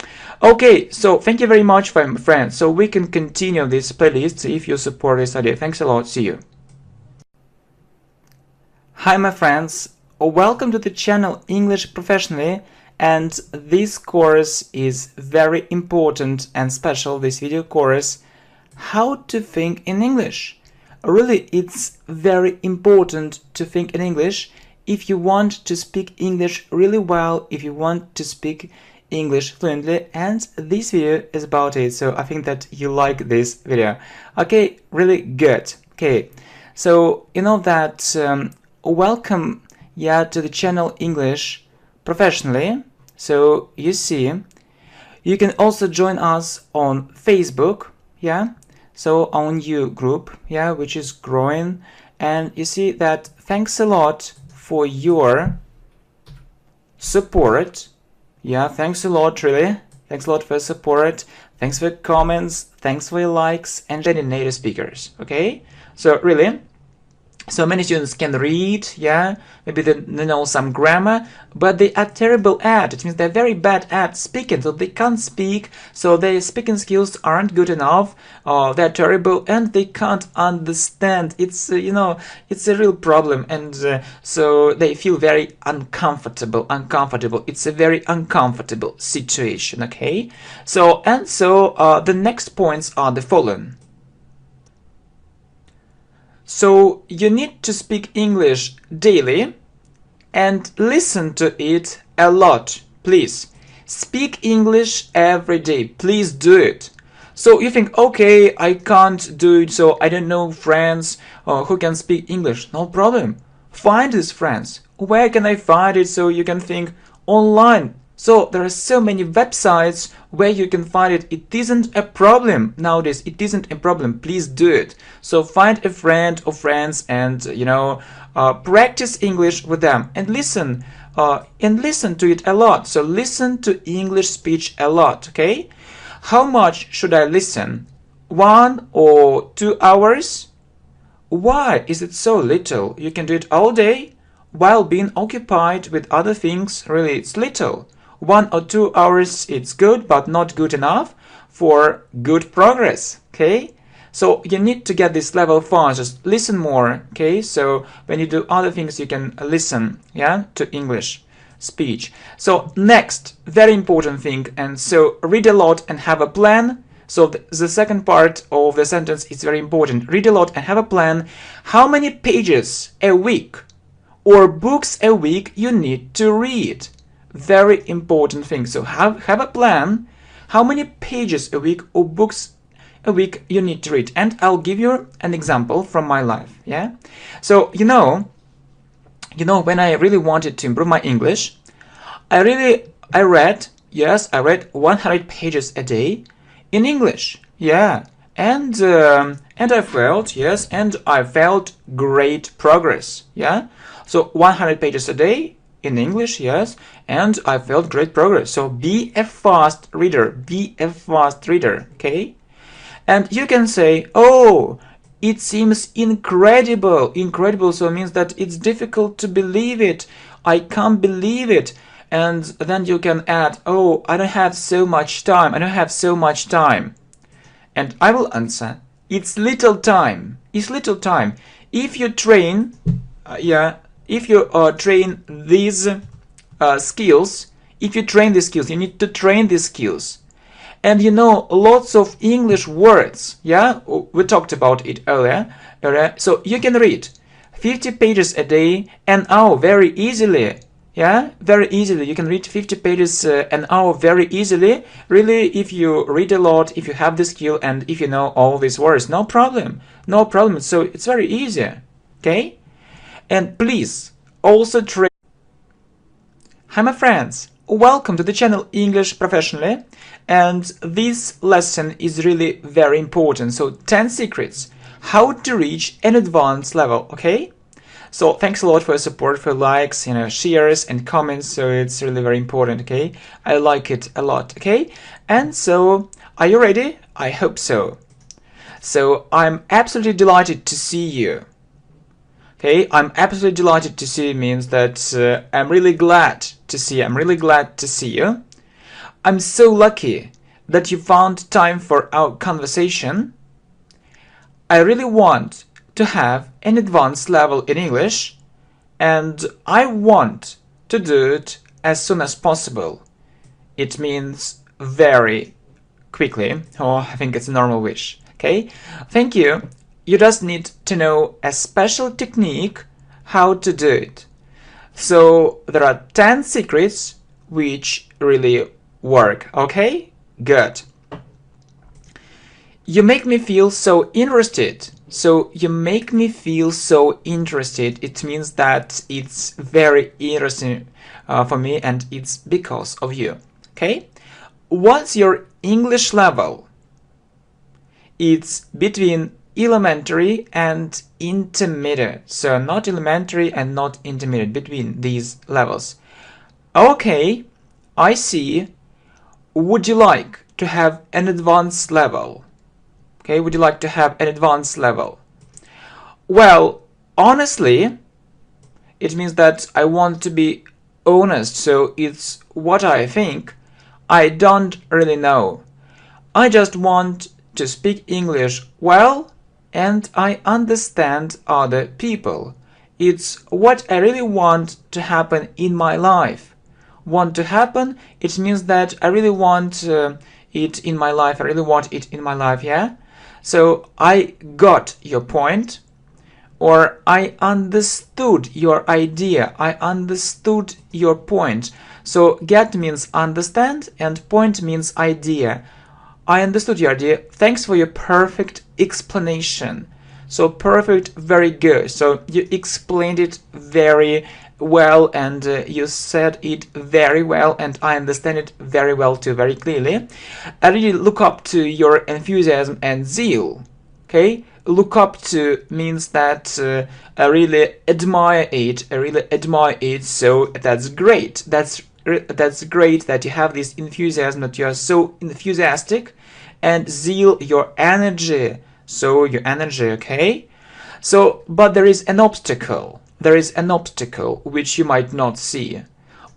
Okay, so thank you very much, my friends. So we can continue this playlist if you support this idea. Thanks a lot. See you. Hi, my friends. Welcome to the channel English Professionally. And this course is very important and special, this video course, how to think in English. Really, it's very important to think in English if you want to speak English really well, if you want to speak English fluently, and this video is about it, so I think that you like this video. Okay, really good. Okay, so you know that welcome, yeah, to the channel English Professionally. So you see, you can also join us on Facebook, yeah, so our new group, yeah, which is growing. And you see that thanks a lot for your support. Yeah, thanks a lot, really. Thanks a lot for support. Thanks for your comments. Thanks for your likes and any native speakers. Okay, so really, so many students can read, yeah, maybe they know some grammar, but they are terrible at it. It means they're very bad at speaking, so they can't speak, so their speaking skills aren't good enough, they're terrible, and they can't understand. It's, you know, it's a real problem, and so they feel very uncomfortable. It's a very uncomfortable situation, okay? So, and so the next points are the following. So you need to speak English daily and listen to it a lot. Please speak English every day. Please do it. So you think, okay, I can't do it, so I don't know friends who can speak English. No problem. Find these friends. Where can I find it? So you can think online. So there are so many websites where you can find it. It isn't a problem nowadays. It isn't a problem. Please do it. So find a friend or friends and, you know, practice English with them and listen to it a lot. So listen to English speech a lot. Okay. How much should I listen? 1 or 2 hours? Why is it so little? You can do it all day while being occupied with other things. Really, it's little. 1 or 2 hours, it's good, but not good enough for good progress, okay? So you need to get this level fast, just listen more, okay? So when you do other things, you can listen, yeah, to English speech. So next, very important thing, and so read a lot and have a plan. So the second part of the sentence is very important. Read a lot and have a plan. How many pages a week or books a week you need to read? Very important thing. So have a plan. How many pages a week or books a week you need to read? And I'll give you an example from my life. Yeah. So you know, when I really wanted to improve my English, I read 100 pages a day in English. Yeah. And I felt great progress. Yeah. So 100 pages a day in English, yes, and I felt great progress. So be a fast reader, okay? And you can say, oh, it seems incredible, so it means that it's difficult to believe it, I can't believe it. And then you can add, oh, I don't have so much time, and I will answer, it's little time. If you train, train these skills, you need to train these skills. And you know, lots of English words, yeah, we talked about it earlier. So you can read 50 pages a day, an hour, very easily. Yeah, very easily. You can read 50 pages an hour very easily. Really, if you read a lot, if you have the skill, and if you know all these words, no problem. So it's very easy, okay? And please also train. Hi, my friends. Welcome to the channel English Professionally. And this lesson is really very important. So 10 secrets how to reach an advanced level, okay? So thanks a lot for your support, for likes, shares and comments. So it's really very important. Okay, I like it a lot. Okay, and so are you ready? I hope so. So I'm absolutely delighted to see you. Okay, I'm absolutely delighted to see you means that I'm really glad to see you. I'm really glad to see you. I'm so lucky that you found time for our conversation. I really want to have an advanced level in English, and I want to do it as soon as possible. It means very quickly, or I think it's a normal wish. Okay, thank you. You just need to know a special technique how to do it. So there are 10 secrets which really work. Okay, good. You make me feel so interested. So you make me feel so interested. It means that it's very interesting for me, and it's because of you. Okay? What's your English level? It's between elementary and intermediate. So not elementary and not intermediate, between these levels. Okay, I see. Would you like to have an advanced level? Okay, would you like to have an advanced level? Well, honestly, it means that I want to be honest, so it's what I think. I don't really know. I just want to speak English well, and I understand other people. It's what I really want to happen in my life. Want to happen, it means that I really want it in my life. I really want it in my life, yeah? So I got your point, or I understood your idea. I understood your point. So get means understand and point means idea. I understood your idea. Thanks for your perfect explanation. So perfect, very good. So you explained it very well, and you said it very well, and I understand it very well too, very clearly. I really look up to your enthusiasm and zeal. Okay, look up to means that I really admire it. I really admire it. So that's great. That's great that you have this enthusiasm, that you are so enthusiastic, and zeal, your energy. So your energy, okay? So, but there is an obstacle. There is an obstacle which you might not see.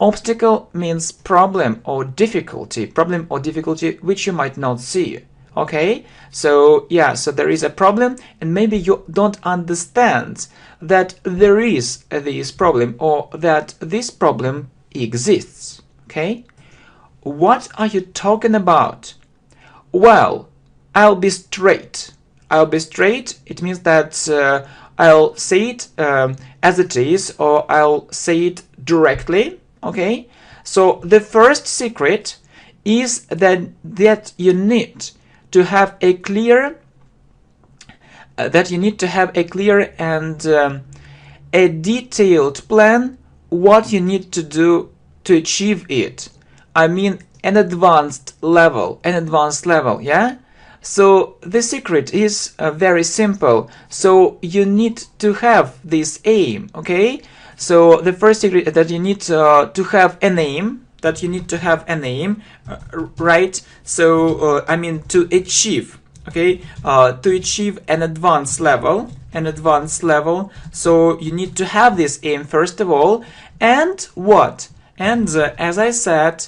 Obstacle means problem or difficulty. Problem or difficulty which you might not see. Okay? So, yeah, so there is a problem, and maybe you don't understand that there is this problem, or that this problem exists. Okay? What are you talking about? Well, I'll be straight. I'll be straight. It means that I'll say it as it is, or I'll say it directly. Okay? So the first secret is that you need to have a clear and a detailed plan what you need to do to achieve it. I mean an advanced level, yeah? So the secret is very simple. So you need to have this aim, okay? So the first secret is that you need to have an aim, right? So I mean to achieve, okay? To achieve an advanced level, so you need to have this aim first of all, and what? And as I said,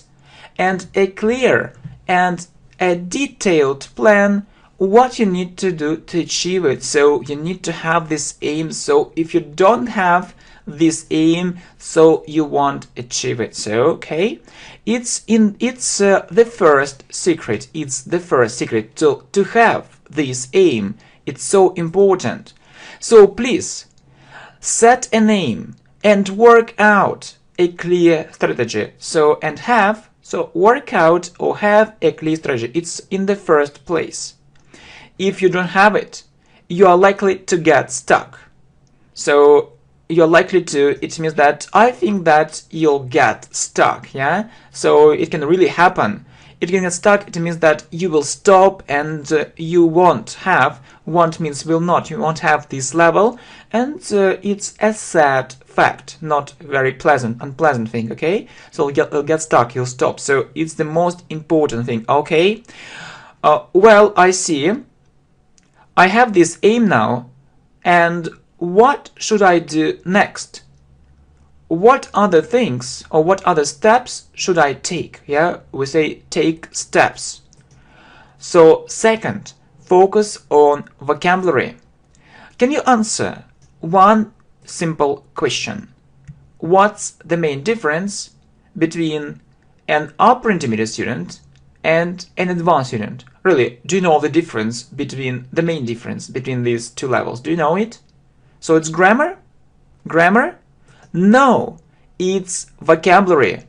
and a clear and a detailed plan what you need to do to achieve it. So you need to have this aim. So if you don't have this aim, so you won't achieve it. So okay, it's the first secret. It's the first secret to have this aim. It's so important. So please set an aim and work out a clear strategy. So work out or have a clear strategy. It's in the first place. If you don't have it, you are likely to get stuck. So you're likely to, it means that I think that you'll get stuck, yeah? So it can really happen. it can get stuck. It means that you will stop and you won't have, won't means will not, you won't have this level, and it's a sad fact, not very unpleasant thing, okay? So you'll get stuck, you'll stop. So it's the most important thing, okay? Well, I see. I have this aim now, and what should I do next? What other things or what other steps should I take? Yeah, we say take steps. So second, focus on vocabulary. Can you answer one simple question? What's the main difference between an upper intermediate student and an advanced student? Really, do you know the difference between the main difference between these two levels? Do you know it? So it's grammar? Grammar? No, it's vocabulary.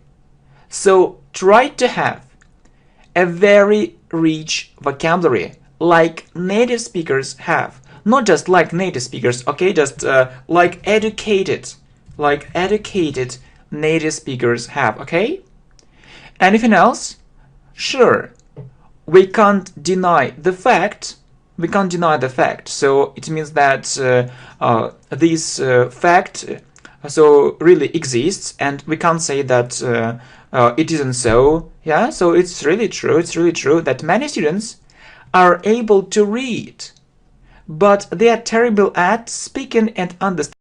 So try to have a very rich vocabulary like native speakers have. Not just like native speakers, okay? Just like educated native speakers have, okay? Anything else? Sure. We can't deny the fact. So it means that this fact so really exists, and we can't say that it isn't so. Yeah, so it's really true that many students are able to read, but they are terrible at speaking and understanding.